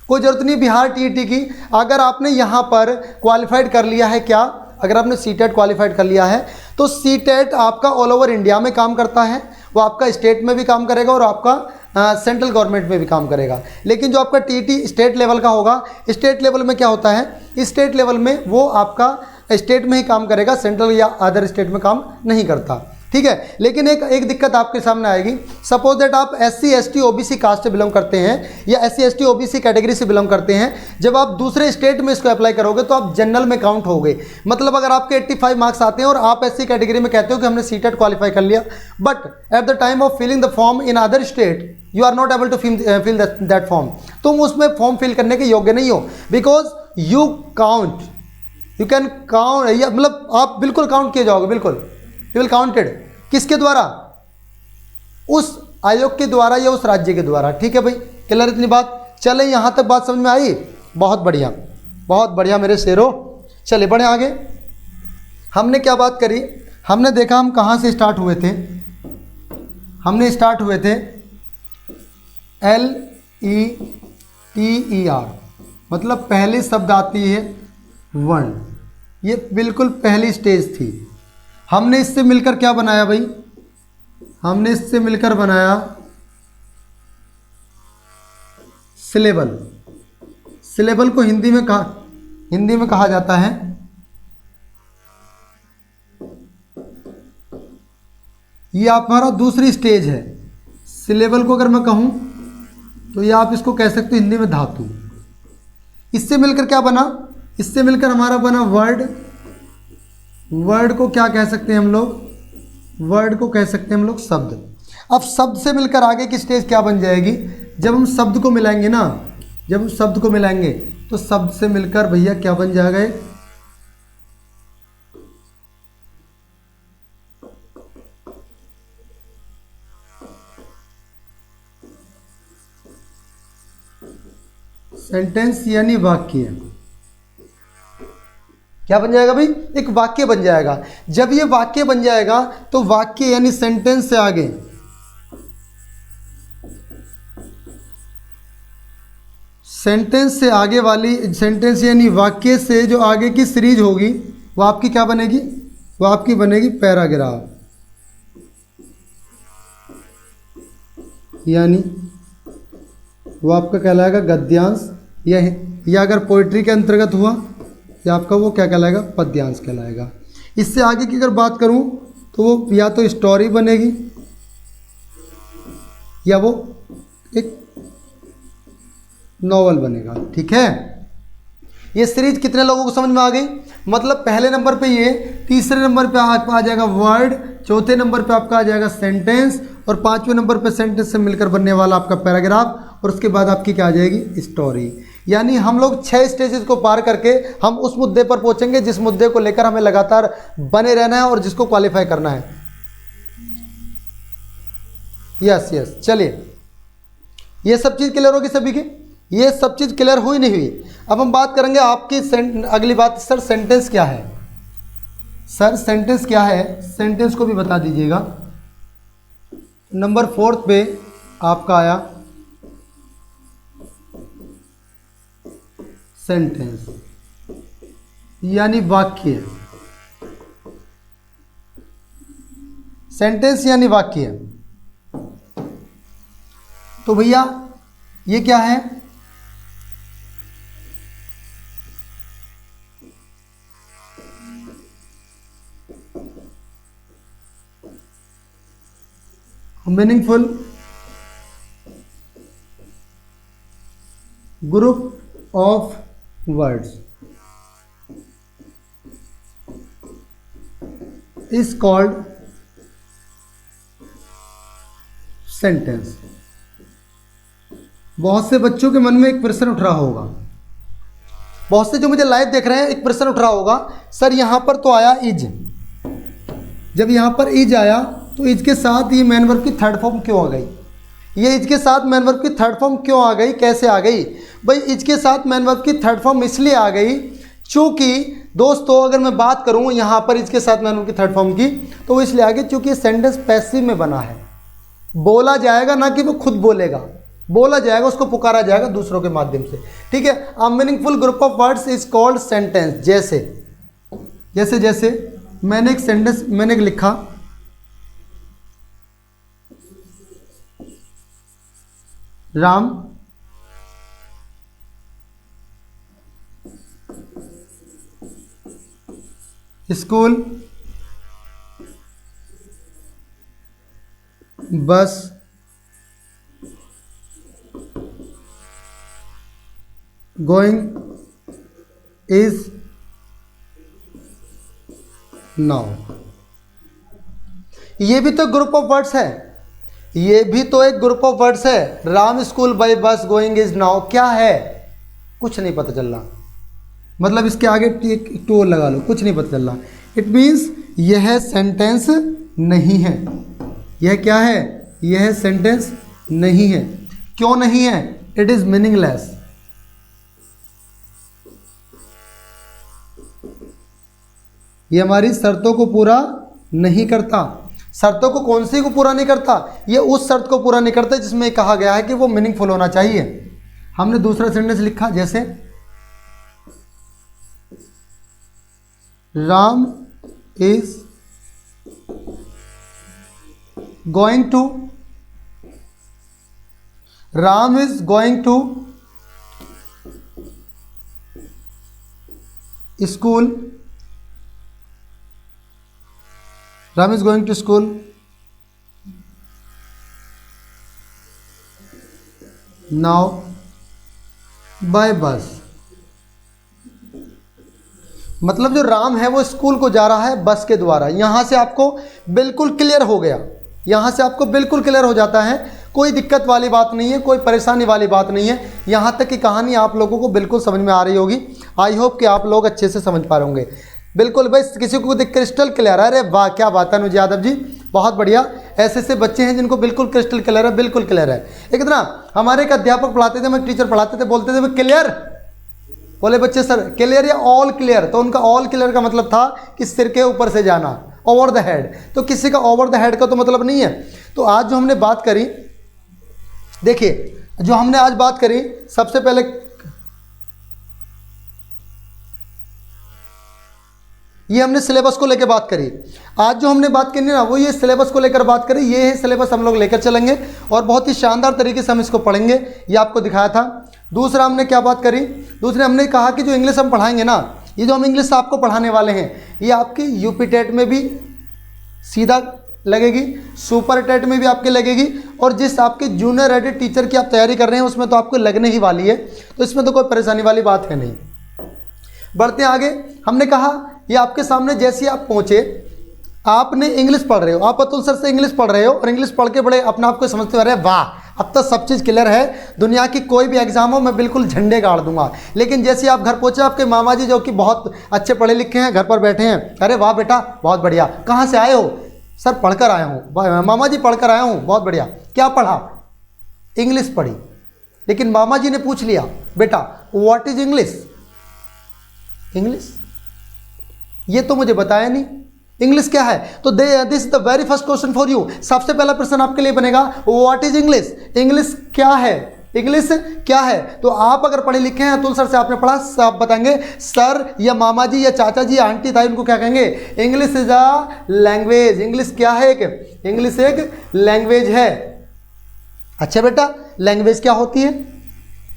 कोई ज़रूरत नहीं बिहार TET की। अगर आपने यहाँ पर क्वालिफाइड कर लिया है, क्या अगर आपने सीटेट क्वालिफाइड कर लिया है, तो सीटेट आपका ऑल ओवर इंडिया में काम करता है, वो आपका स्टेट में भी काम करेगा और आपका सेंट्रल गवर्नमेंट में भी काम करेगा। लेकिन जो आपका टीईटी स्टेट लेवल का होगा, स्टेट लेवल में क्या होता है, स्टेट लेवल में वो आपका स्टेट में ही काम करेगा, सेंट्रल या अदर स्टेट में काम नहीं करता, ठीक है। लेकिन एक दिक्कत आपके सामने आएगी। सपोज दैट आप SC ST OBC कास्ट से बिलोंग करते हैं या SC ST OBC कैटेगरी से बिलोंग करते हैं, जब आप दूसरे स्टेट में इसको अप्लाई करोगे तो आप जनरल में काउंट होगे। मतलब अगर आपके 85 मार्क्स आते हैं और आप SC कैटेगरी में कहते हो कि हमने सीटेट क्वालिफाई कर लिया, but at the time of filling the form in other state you are not able to fill that form, तुम उसमें फॉर्म फिल करने के योग्य नहीं हो, बिकॉज यू कैन काउंट, मतलब आप बिल्कुल काउंट किए जाओगे, बिल्कुल यू विल काउंटेड। किसके द्वारा? उस आयोग के द्वारा या उस राज्य के द्वारा, ठीक है भाई, क्लियर इतनी बात? चले यहाँ तक बात समझ में आई? बहुत बढ़िया, बहुत बढ़िया मेरे शेरों। चले बढ़े आगे। हमने क्या बात करी, हमने देखा हम कहाँ से स्टार्ट हुए थे। हमने स्टार्ट हुए थे LETER, मतलब पहली शब्द आती है वर्ण, ये बिल्कुल पहली स्टेज थी। हमने इससे मिलकर क्या बनाया भाई, हमने इससे मिलकर बनाया सिलेबल। सिलेबल को हिंदी में कहा जाता है ये आप हमारा दूसरी स्टेज है। सिलेबल को अगर मैं कहूं तो ये आप इसको कह सकते हो हिंदी में धातु। इससे मिलकर क्या बना, इससे मिलकर हमारा बना वर्ड। वर्ड को क्या कह सकते हैं हम लोग, वर्ड को कह सकते हैं हम लोग शब्द। अब शब्द से मिलकर आगे की स्टेज क्या बन जाएगी, जब हम शब्द को मिलाएंगे ना, जब हम शब्द को मिलाएंगे तो शब्द से मिलकर भैया क्या बन जाएगा, सेंटेंस यानी वाक्य। क्या बन जाएगा भाई, एक वाक्य बन जाएगा। जब ये वाक्य बन जाएगा तो वाक्य यानी सेंटेंस से आगे, सेंटेंस से आगे वाली, सेंटेंस यानी वाक्य से जो आगे की सीरीज होगी वो आपकी क्या बनेगी, वो आपकी बनेगी पैराग्राफ, यानी वो आपका कहलाएगा गद्यांश, या अगर पोइट्री के अंतर्गत हुआ तो आपका वो क्या कहलाएगा, पद्यांश कहलाएगा। इससे आगे की अगर बात करूं तो वो या तो स्टोरी बनेगी या वो एक नॉवल बनेगा, ठीक है। ये सीरीज कितने लोगों को समझ में आ गई? मतलब पहले नंबर पे ये, तीसरे नंबर पे आपका आ जाएगा वर्ड, चौथे नंबर पे आपका आ जाएगा सेंटेंस, और पांचवें नंबर पे सेंटेंस से मिलकर बनने वाला आपका पैराग्राफ, और उसके बाद आपकी क्या आ जाएगी, स्टोरी। यानी हम लोग 6 स्टेजेस को पार करके हम उस मुद्दे पर पहुंचेंगे जिस मुद्दे को लेकर हमें लगातार बने रहना है और जिसको क्वालिफाई करना है। यस यस, चलिए ये सब चीज़ क्लियर होगी सभी की? ये सब चीज़ क्लियर हुई नहीं हुई? अब हम बात करेंगे आपकी अगली बात, सर सेंटेंस क्या है? सर सेंटेंस क्या है, सेंटेंस को भी बता दीजिएगा। नंबर 4 पे आपका आया सेंटेंस यानी वाक्य। सेंटेंस यानी वाक्य, तो भैया ये क्या है? Meaningful group of words is called sentence. बहुत से बच्चों के मन में एक प्रश्न उठ रहा होगा, बहुत से जो मुझे लाइव देख रहे हैं एक प्रश्न उठ रहा होगा, सर यहाँ पर तो आया इज, जब यहाँ पर इज आया तो इज के साथ ये मैन वर्ब की थर्ड फॉर्म क्यों आ गई? ये इज के साथ मैन वर्ब की थर्ड फॉर्म क्यों आ गई, कैसे आ गई? भाई इज के साथ मैन वर्ब की थर्ड फॉर्म इसलिए आ गई चूँकि दोस्तों अगर मैं बात करूँ यहाँ पर इज के साथ मैन वर्ब की थर्ड फॉर्म की, तो वो इसलिए आ गई चूँकि सेंटेंस पैसिव में बना है, बोला जाएगा ना कि वो खुद बोलेगा, बोला जाएगा, उसको पुकारा जाएगा दूसरों के माध्यम से, ठीक है। A meaningful group of words is called sentence. जैसे जैसे जैसे मैंने एक सेंटेंस मैंने एक लिखा, Ram school bus going is now. ये भी तो ग्रुप ऑफ वर्ड्स है, ये भी तो एक ग्रुप ऑफ वर्ड्स है। राम स्कूल बाय बस गोइंग इज नाउ क्या है? कुछ नहीं पता चल रहा। मतलब इसके आगे एक टू और लगा लो, कुछ नहीं पता चल रहा। इट मीन्स यह सेंटेंस नहीं है। यह क्या है? यह सेंटेंस नहीं है। क्यों नहीं है? It is meaningless. ये हमारी शर्तों को पूरा नहीं करता। शर्तों को कौन सी को पूरा नहीं करता? ये उस शर्त को पूरा नहीं करता जिसमें कहा गया है कि वो मीनिंगफुल होना चाहिए। हमने दूसरा सेंटेंस लिखा जैसे Ram is going to, Ram is going to school, Ram is going to school now by bus. मतलब जो राम है वो स्कूल को जा रहा है बस के द्वारा। यहां से आपको बिल्कुल क्लियर हो गया, यहां से आपको बिल्कुल क्लियर हो जाता है। कोई दिक्कत वाली बात नहीं है, कोई परेशानी वाली बात नहीं है। यहां तक की कहानी आप लोगों को बिल्कुल समझ में आ रही होगी। आई होप कि आप लोग अच्छे से समझ पा रहे होंगे। बिल्कुल भाई, किसी को क्रिस्टल क्लियर है? अरे वाह, क्या बात है अनुज यादव जी, बहुत बढ़िया। ऐसे ऐसे बच्चे हैं जिनको बिल्कुल क्रिस्टल क्लियर है, बिल्कुल क्लियर है। एक ना हमारे एक अध्यापक पढ़ाते थे, हमारे टीचर पढ़ाते थे, बोलते थे क्लियर, बोले बच्चे सर क्लियर या ऑल क्लियर? तो उनका ऑल क्लियर का मतलब था कि सिर के ऊपर से जाना, ओवर द हेड। तो किसी का ओवर द हेड का तो मतलब नहीं है। तो आज जो हमने बात करी, देखिए जो हमने आज बात करी, सबसे पहले ये हमने सिलेबस को लेकर बात करी। आज जो हमने बात करनी ना वो ये सिलेबस को लेकर बात करी। ये है सिलेबस, हम लोग लेकर चलेंगे और बहुत ही शानदार तरीके से हम इसको पढ़ेंगे। ये आपको दिखाया था। दूसरा हमने क्या बात करी? दूसरे हमने कहा कि जो इंग्लिश हम पढ़ाएंगे ना, ये जो हम इंग्लिश आपको पढ़ाने वाले हैं, ये आपकी यूपी टेट में भी सीधा लगेगी, सुपर टेट में भी आपके लगेगी, और जिस आपके जूनियर एडिट टीचर की आप तैयारी कर रहे हैं उसमें तो आपको लगने ही वाली है। तो इसमें तो कोई परेशानी वाली बात है नहीं। बढ़ते हैं आगे। हमने कहा ये आपके सामने जैसे आप पहुंचे, आपने इंग्लिश पढ़ रहे हो, आप अतुल सर से इंग्लिश पढ़ रहे हो और इंग्लिश पढ़ के बड़े अपने आप को समझते रहे, वाह अब तो सब चीज़ क्लियर है, दुनिया की कोई भी एग्जाम हो मैं बिल्कुल झंडे गाड़ दूंगा। लेकिन जैसे आप घर पहुंचे, आपके मामा जी जो कि बहुत अच्छे पढ़े लिखे हैं घर पर बैठे हैं, अरे वाह बेटा बहुत बढ़िया, कहाँ से आए हो? सर पढ़कर आया हूँ। मामा जी पढ़कर आया हूँ, बहुत बढ़िया। क्या पढ़ा? इंग्लिश पढ़ी। लेकिन मामा जी ने पूछ लिया, बेटा व्हाट इज इंग्लिश? इंग्लिश ये तो मुझे बताया नहीं, इंग्लिश क्या है? तो this is the very first question for you. सबसे पहला प्रश्न आपके लिए बनेगा व्हाट इज इंग्लिश? इंग्लिश क्या है? इंग्लिश क्या है? तो आप अगर पढ़े लिखे हैं, अतुल सर से आपने पढ़ा, आप बताएंगे सर या मामा जी या चाचा जी या आंटी ताई, उनको क्या कहेंगे? English is a language. English क्या है? इंग्लिश एक लैंग्वेज है। अच्छा बेटा लैंग्वेज क्या होती है?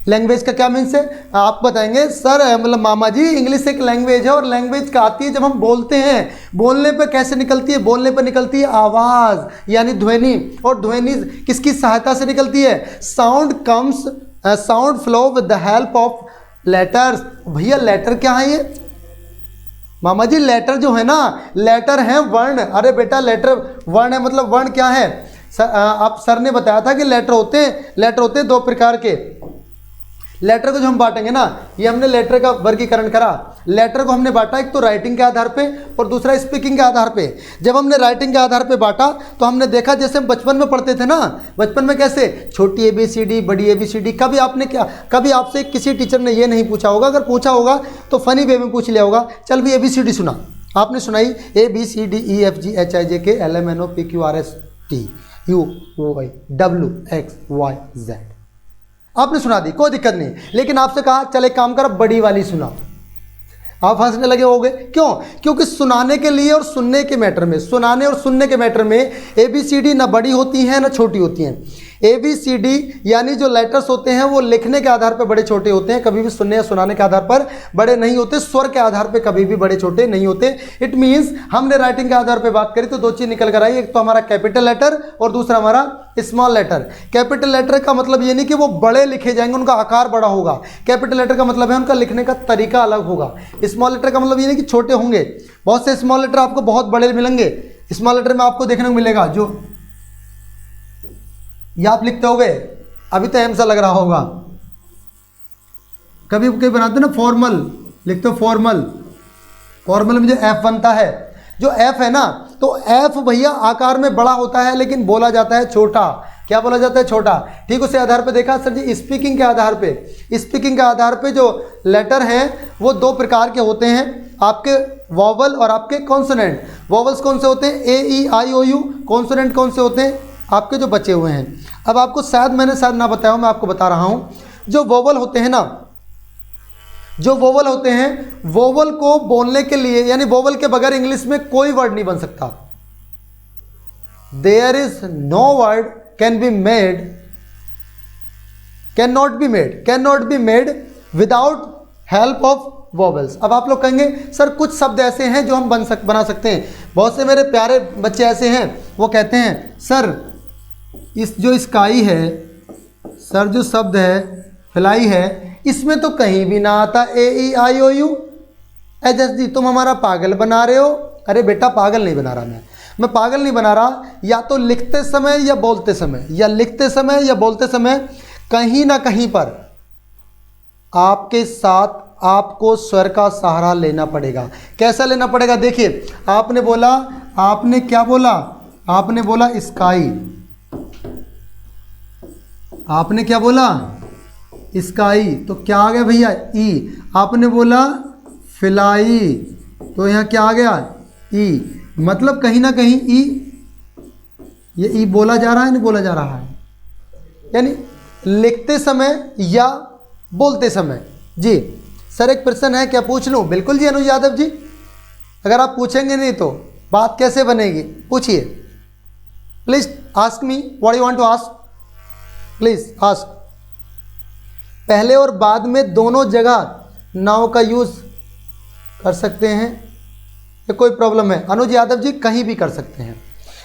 लैंग्वेज का क्या मीन्स है? आप बताएंगे सर मतलब मामा जी इंग्लिश एक लैंग्वेज है, और लैंग्वेज का आती है जब हम बोलते हैं। बोलने पे कैसे निकलती है? बोलने पे निकलती है आवाज़ यानी ध्वनि, और ध्वनि किसकी सहायता से निकलती है? Sound comes, sound flow with the help of letters. भैया लेटर क्या है ये? मामा जी लेटर जो है ना, लेटर है वर्ण। अरे बेटा लेटर वर्ण है, मतलब वर्ण क्या है? आप सर ने बताया था कि लेटर होते हैं दो प्रकार के। लेटर को जो हम बांटेंगे ना, ये हमने लेटर का वर्गीकरण करा। लेटर को हमने बांटा एक तो राइटिंग के आधार पे और दूसरा स्पीकिंग के आधार पे। जब हमने राइटिंग के आधार पे बांटा तो हमने देखा जैसे हम बचपन में पढ़ते थे ना, बचपन में कैसे छोटी ABCD बड़ी ABCD। कभी आपसे किसी टीचर ने ये नहीं पूछा होगा, अगर पूछा होगा तो फनी वे में पूछ लिया होगा, चल भी ABCD सुना। आपने सुनाई ABCDEFGHIJKLMNOPQRSTUVWXYZ, आपने सुना दी, कोई दिक्कत नहीं। लेकिन आपसे कहा चल एक काम कर बड़ी वाली सुना, आप हंसने लगे होगे। क्यों? क्योंकि सुनाने के लिए और सुनने के मैटर में, सुनाने और सुनने के मैटर में ABCD ना बड़ी होती हैं ना छोटी होती हैं। ABCD यानी जो लेटर्स होते हैं वो लिखने के आधार पर बड़े छोटे होते हैं, कभी भी सुनने या सुनाने के आधार पर बड़े नहीं होते, स्वर के आधार पर कभी भी बड़े छोटे नहीं होते। इट मीन्स हमने राइटिंग के आधार पर बात करी तो दो चीज निकल कर आई, एक तो हमारा कैपिटल लेटर और दूसरा हमारा स्मॉल लेटर। कैपिटल लेटर का मतलब ये नहीं कि वो बड़े लिखे जाएंगे, उनका आकार बड़ा होगा। कैपिटल लेटर का मतलब है उनका लिखने का तरीका अलग होगा। स्मॉल लेटर का मतलब ये नहीं कि छोटे होंगे, बहुत से स्मॉल लेटर आपको बहुत बड़े मिलेंगे। स्मॉल लेटर में आपको देखने को मिलेगा जो ये आप लिखते होगे, अभी तो एम सा लग रहा होगा, कभी कभी बनाते ना फॉर्मल, लिखते हो फॉर्मल, फॉर्मल में जो एफ बनता है, जो एफ है ना, तो एफ भैया आकार में बड़ा होता है लेकिन बोला जाता है छोटा। क्या बोला जाता है? छोटा। ठीक, उसी आधार पे देखा सर जी, स्पीकिंग के आधार पे, स्पीकिंग के आधार पे जो लेटर हैं वो दो प्रकार के होते हैं, आपके वॉवल और आपके कॉन्सोनेंट। वॉवल्स कौन से होते हैं? AEIOU। कॉन्सोनेंट कौन से होते हैं? आपके जो बचे हुए हैं। अब आपको शायद मैंने ना बताया, मैं आपको बता रहा हूँ, जो वॉवल होते हैं ना, जो वोवल होते हैं, वोवल को बोलने के लिए, यानी वोवल के बगैर इंग्लिश में कोई वर्ड नहीं बन सकता। There is no word can be made, can not be made without help of vowels. अब आप लोग कहेंगे सर कुछ शब्द ऐसे हैं जो हम बना सकते हैं। बहुत से मेरे प्यारे बच्चे ऐसे हैं, वो कहते हैं सर इस जो स्काई है, सर जो शब्द है फ्लाई है, इसमें तो कहीं भी ना आता AEIOU। एजस जी तुम हमारा पागल बना रहे हो। अरे बेटा पागल नहीं बना रहा मैं पागल नहीं बना रहा। या तो लिखते समय या बोलते समय, या लिखते समय या बोलते समय कहीं ना कहीं पर आपके साथ आपको स्वर का सहारा लेना पड़ेगा। कैसा लेना पड़ेगा? देखिए आपने बोला, आपने क्या बोला? आपने बोला स्काई, आपने क्या बोला? स्काई, तो क्या आ गया भैया? ई। आपने बोला फिलाई, तो यहाँ क्या आ गया? ई। मतलब कहीं ना कहीं ई, ये ई बोला जा रहा है, नहीं बोला जा रहा है, यानी लिखते समय या बोलते समय। जी सर एक प्रश्न है, क्या पूछ लूँ? बिल्कुल जी अनुज यादव जी, अगर आप पूछेंगे नहीं तो बात कैसे बनेगी? पूछिए please, ask me what you want to ask, please ask. पहले और बाद में दोनों जगह नाव का यूज़ कर सकते हैं, ये कोई प्रॉब्लम है? अनुज यादव जी कहीं भी कर सकते हैं,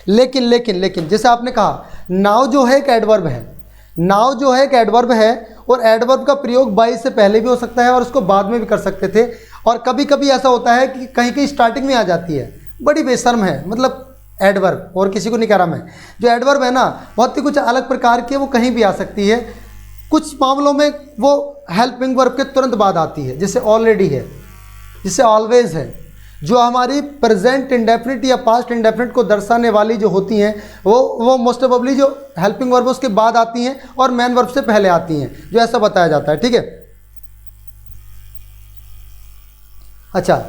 लेकिन लेकिन लेकिन जैसे आपने कहा नाव जो है एक एडवर्ब है, नाव जो है एक एडवर्ब है, और एडवर्ब का प्रयोग बाई से पहले भी हो सकता है और उसको बाद में भी कर सकते थे। और कभी कभी ऐसा होता है कि कहीं कहीं स्टार्टिंग में आ जाती है, बड़ी बेशर्म है, मतलब एडवर्ब, और किसी को नहीं कह रहा मैं, जो एडवर्ब है ना बहुत ही कुछ अलग प्रकार की है, वो कहीं भी आ सकती है। कुछ मामलों में वो हेल्पिंग वर्ब के तुरंत बाद आती है, जैसे ऑलरेडी है, जैसे ऑलवेज है, जो हमारी प्रेजेंट इंडेफिनिट या पास्ट इंडेफिनिट को दर्शाने वाली जो होती हैं वो मोस्ट प्रोबेबली जो हेल्पिंग वर्ब उसके बाद आती हैं और मेन वर्ब से पहले आती हैं, जो ऐसा बताया जाता है। ठीक है, अच्छा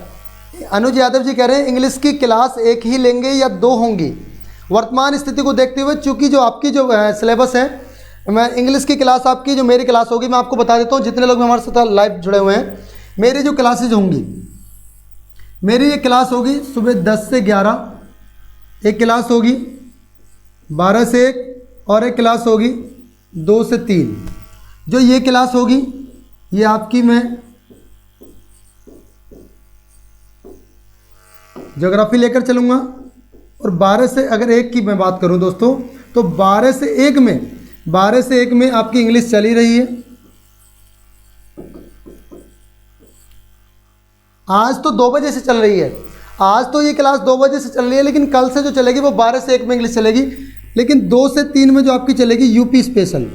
अनुज यादव जी कह रहे हैं इंग्लिश की क्लास एक ही लेंगे या दो होंगी? वर्तमान स्थिति को देखते हुए चूंकि जो आपकी जो सिलेबस है, मैं इंग्लिश की क्लास आपकी जो मेरी क्लास होगी, मैं आपको बता देता हूँ जितने लोग हमारे साथ लाइव जुड़े हुए हैं, मेरी जो क्लासेज होंगी, मेरी ये क्लास होगी सुबह 10 से 11, एक क्लास होगी 12 से 1, और एक क्लास होगी 2 से 3। जो ये क्लास होगी ये आपकी मैं ज्योग्राफी लेकर चलूँगा, और 12 से अगर 1 की मैं बात करूँ दोस्तों, तो 12 से 1 में आपकी इंग्लिश चली रही है। आज तो 2 बजे से चल रही है, आज तो ये क्लास 2 बजे से चल रही है, लेकिन कल से जो चलेगी वो 12 से 1 में इंग्लिश चलेगी, लेकिन 2 से 3 में जो आपकी चलेगी यूपी स्पेशल।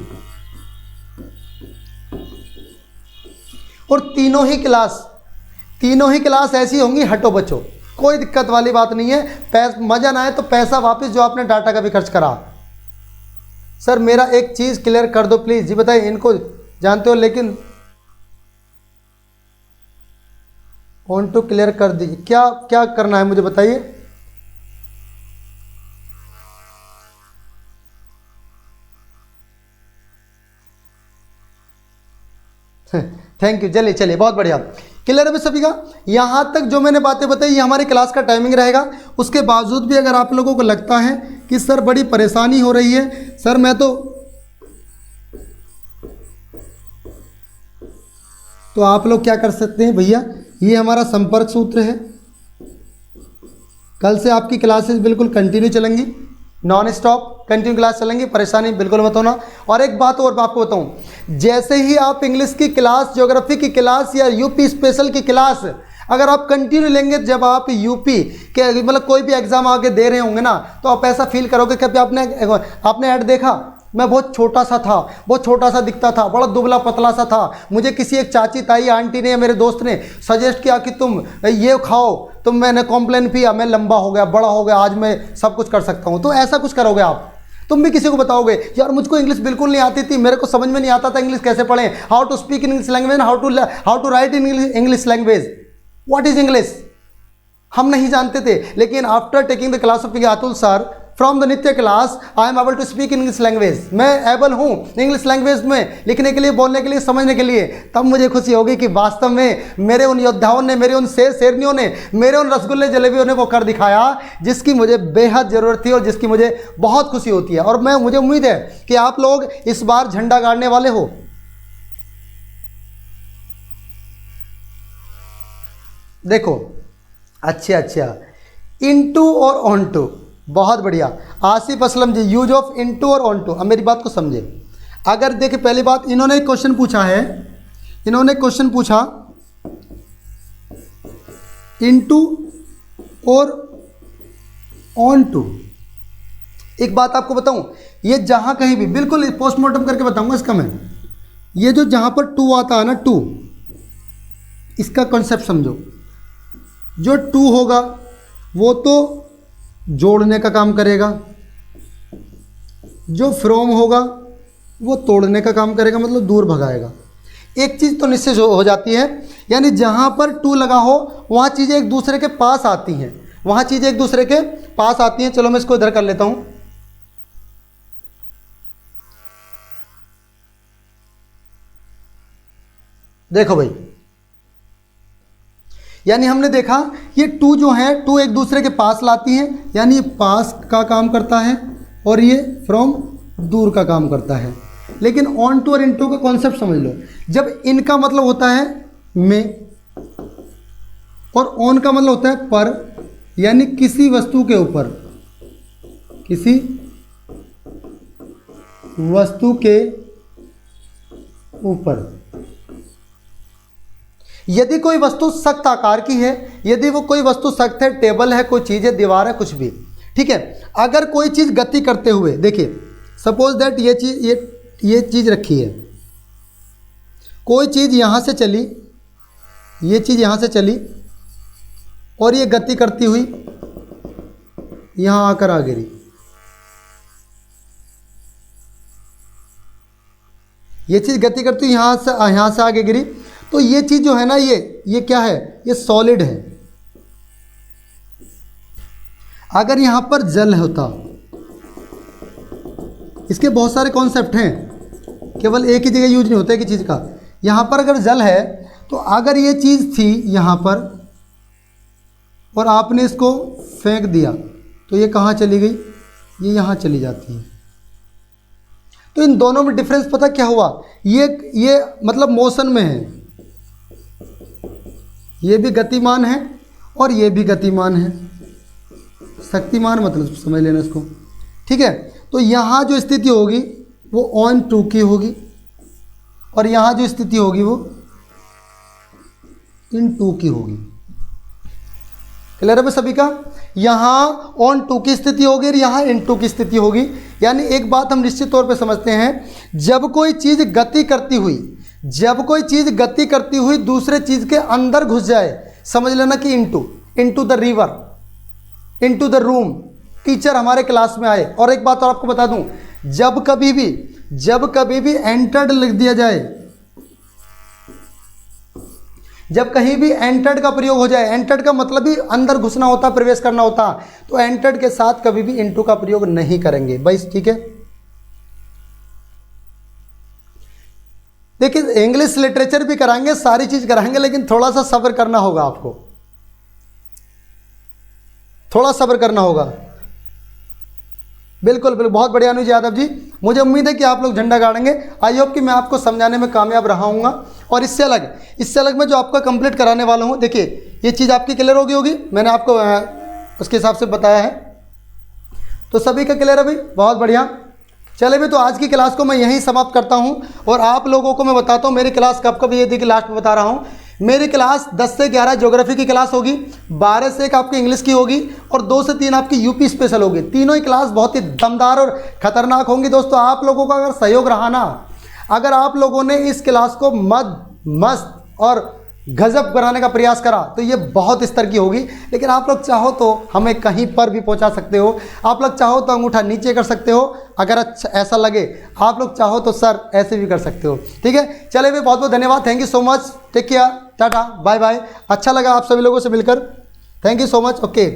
और तीनों ही क्लास ऐसी होंगी हटो बच्चों, कोई दिक्कत वाली बात नहीं है। मजा ना आए तो पैसा वापस जो आपने डाटा का भी खर्च करा। सर मेरा एक चीज़ क्लियर कर दो प्लीज़। जी बताइए, इनको जानते हो लेकिन ऑन टू क्लियर कर दीजिए, क्या क्या करना है मुझे बताइए। थैंक यू, चलिए चलिए बहुत बढ़िया, क्लियर है सभी का। यहाँ तक जो मैंने बातें बताई ये हमारी क्लास का टाइमिंग रहेगा। उसके बावजूद भी अगर आप लोगों को लगता है कि सर बड़ी परेशानी हो रही है, सर मैं तो तो आप लोग क्या कर सकते हैं भैया, ये हमारा संपर्क सूत्र है। कल से आपकी क्लासेस बिल्कुल कंटिन्यू चलेंगी, नॉन स्टॉप कंटिन्यू क्लास चलेंगी, परेशानी बिल्कुल मत होना। और एक बात और मैं आपको बताऊं, जैसे ही आप इंग्लिश की क्लास, ज्योग्राफी की क्लास या यूपी स्पेशल की क्लास अगर आप कंटिन्यू लेंगे, जब आप यूपी के मतलब कोई भी एग्जाम आगे दे रहे होंगे ना, तो आप ऐसा फील करोगे कि आपने ऐड देखा, मैं बहुत छोटा सा था, बहुत छोटा सा दिखता था, बड़ा दुबला पतला सा था, मुझे किसी एक चाची ताई आंटी ने या मेरे दोस्त ने सजेस्ट किया कि तुम ये खाओ, तो मैंने कॉम्प्लेन किया, मैं लंबा हो गया, बड़ा हो गया, आज मैं सब कुछ कर सकता हूँ। तो ऐसा कुछ करोगे आप, तुम भी किसी को बताओगे यार मुझको इंग्लिश बिल्कुल नहीं आती थी, मेरे को समझ में नहीं आता था इंग्लिश कैसे पढ़ें, how to speak in English language, how to write in English language, what is English, हम नहीं जानते थे। लेकिन after taking the class of Atul sir from the Nitya class, I am able to speak in English language, मैं able हूँ English language में लिखने के लिए, बोलने के लिए, समझने के लिए। तब मुझे खुशी होगी कि वास्तव में मेरे उन योद्धाओं ने, मेरे उन शेर शेरनियों ने, मेरे उन रसगुल्ले जलेबियों ने वो कर दिखाया जिसकी मुझे बेहद ज़रूरत थी और जिसकी मुझे बहुत खुशी होती है। और मुझे उम्मीद है कि आप लोग इस बार झंडा गाड़ने वाले हो। देखो अच्छा, इनटू और ऑन टू, बहुत बढ़िया आसिफ असलम जी, यूज ऑफ इनटू और ऑन टू। अब मेरी बात को समझे, अगर देखिए पहली बात, इन्होंने एक क्वेश्चन पूछा है, इन्होंने क्वेश्चन पूछा इनटू और ऑन टू। एक बात आपको बताऊं, ये जहां कहीं भी बिल्कुल पोस्टमार्टम करके बताऊंगा इसका मैं, ये जो जहां पर टू आता है ना, टू, इसका कॉन्सेप्ट समझो। जो टू होगा वो तो जोड़ने का काम करेगा, जो फ्रॉम होगा वो तोड़ने का काम करेगा, मतलब दूर भगाएगा। एक चीज़ तो निश्चित हो जाती है, यानी जहाँ पर टू लगा हो वहाँ चीज़ें एक दूसरे के पास आती हैं, वहाँ चीज़ें एक दूसरे के पास आती हैं। चलो मैं इसको इधर कर लेता हूँ। देखो भाई, यानी हमने देखा ये टू जो है, टू एक दूसरे के पास लाती हैं, यानी ये पास का काम करता है और ये फ्रॉम दूर का काम करता है। लेकिन ऑन टू और इन टू का कॉन्सेप्ट समझ लो, जब इनका मतलब होता है में और ऑन का मतलब होता है पर, यानी किसी वस्तु के ऊपर, किसी वस्तु के ऊपर। यदि कोई वस्तु सख्त आकार की है, यदि वो कोई वस्तु सख्त है, टेबल है, कोई चीज़ है, दीवार है, कुछ भी, ठीक है। अगर कोई चीज़ गति करते हुए, देखिए सपोज दैट ये चीज़ रखी है, कोई चीज़ यहाँ से चली, ये चीज़ यहाँ से चली और ये गति करती हुई यहाँ आकर आ गिरी, ये चीज़ गति करती हुई यहाँ से आगे गिरी, तो ये चीज़ जो है ना, ये क्या है, ये सॉलिड है। अगर यहाँ पर जल होता, इसके बहुत सारे कॉन्सेप्ट हैं, केवल एक ही जगह यूज नहीं होता है कि चीज़ का। यहाँ पर अगर जल है, तो अगर ये चीज़ थी यहाँ पर और आपने इसको फेंक दिया, तो ये कहाँ चली गई, ये यहाँ चली जाती है। तो इन दोनों में डिफरेंस पता क्या हुआ, ये मतलब मोशन में है, ये भी गतिमान है और ये भी गतिमान है, शक्तिमान मतलब समझ लेना इसको, ठीक है। तो यहाँ जो स्थिति होगी वो ऑन टू की होगी और यहाँ जो स्थिति होगी वो इन टू की होगी। क्लियर है सभी का? यहाँ ऑन टू की स्थिति होगी और यहाँ इन टू की स्थिति होगी। यानी एक बात हम निश्चित तौर पे समझते हैं, जब कोई चीज़ गति करती हुई दूसरे चीज़ के अंदर घुस जाए, समझ लेना कि into the river, into the room. Teacher हमारे क्लास में आए, और एक बात और आपको बता दूं, जब कभी भी एंटर्ड लिख दिया जाए, जब कहीं भी एंटर्ड का प्रयोग हो जाए, एंटर्ड का मतलब ही अंदर घुसना होता, प्रवेश करना होता, तो एंटर्ड के साथ कभी भी इनटू का प्रयोग नहीं करेंगे बस, ठीक है। देखिए इंग्लिश लिटरेचर भी कराएंगे, सारी चीज कराएंगे, लेकिन थोड़ा सा सब्र करना होगा आपको, थोड़ा सब्र करना होगा। बिल्कुल बिल्कुल, बहुत बढ़िया अनुज यादव जी, मुझे उम्मीद है कि आप लोग झंडा गाड़ेंगे। आई होप कि मैं आपको समझाने में कामयाब रहा हूँगा और इससे अलग मैं जो आपका कंप्लीट कराने वाला हूँ, देखिए ये चीज़ आपकी क्लियर होगी, मैंने आपको उसके हिसाब से बताया है, तो सभी का क्लियर है भाई, बहुत बढ़िया। चले भाई, तो आज की क्लास को मैं यहीं समाप्त करता हूं और आप लोगों को मैं बताता हूं मेरी क्लास कब कब, ये देखिए लास्ट में बता रहा हूं, मेरी क्लास 10 से 11 ज्योग्राफी की क्लास होगी, 12 से 1 आपकी इंग्लिश की होगी और 2 से 3 आपकी यूपी स्पेशल होगी। तीनों ही क्लास बहुत ही दमदार और खतरनाक होंगी दोस्तों। आप लोगों का अगर सहयोग रहा ना, अगर आप लोगों ने इस क्लास को मस्त और गजब कराने का प्रयास करा तो ये बहुत स्तर की होगी। लेकिन आप लोग चाहो तो हमें कहीं पर भी पहुंचा सकते हो, आप लोग चाहो तो अंगूठा नीचे कर सकते हो, अगर अच्छा ऐसा लगे आप लोग चाहो तो सर ऐसे भी कर सकते हो। ठीक है, चले भाई, बहुत बहुत धन्यवाद, thank you so much, take care, tata bye bye. अच्छा लगा आप सभी लोगों से मिलकर, thank you so much, okay.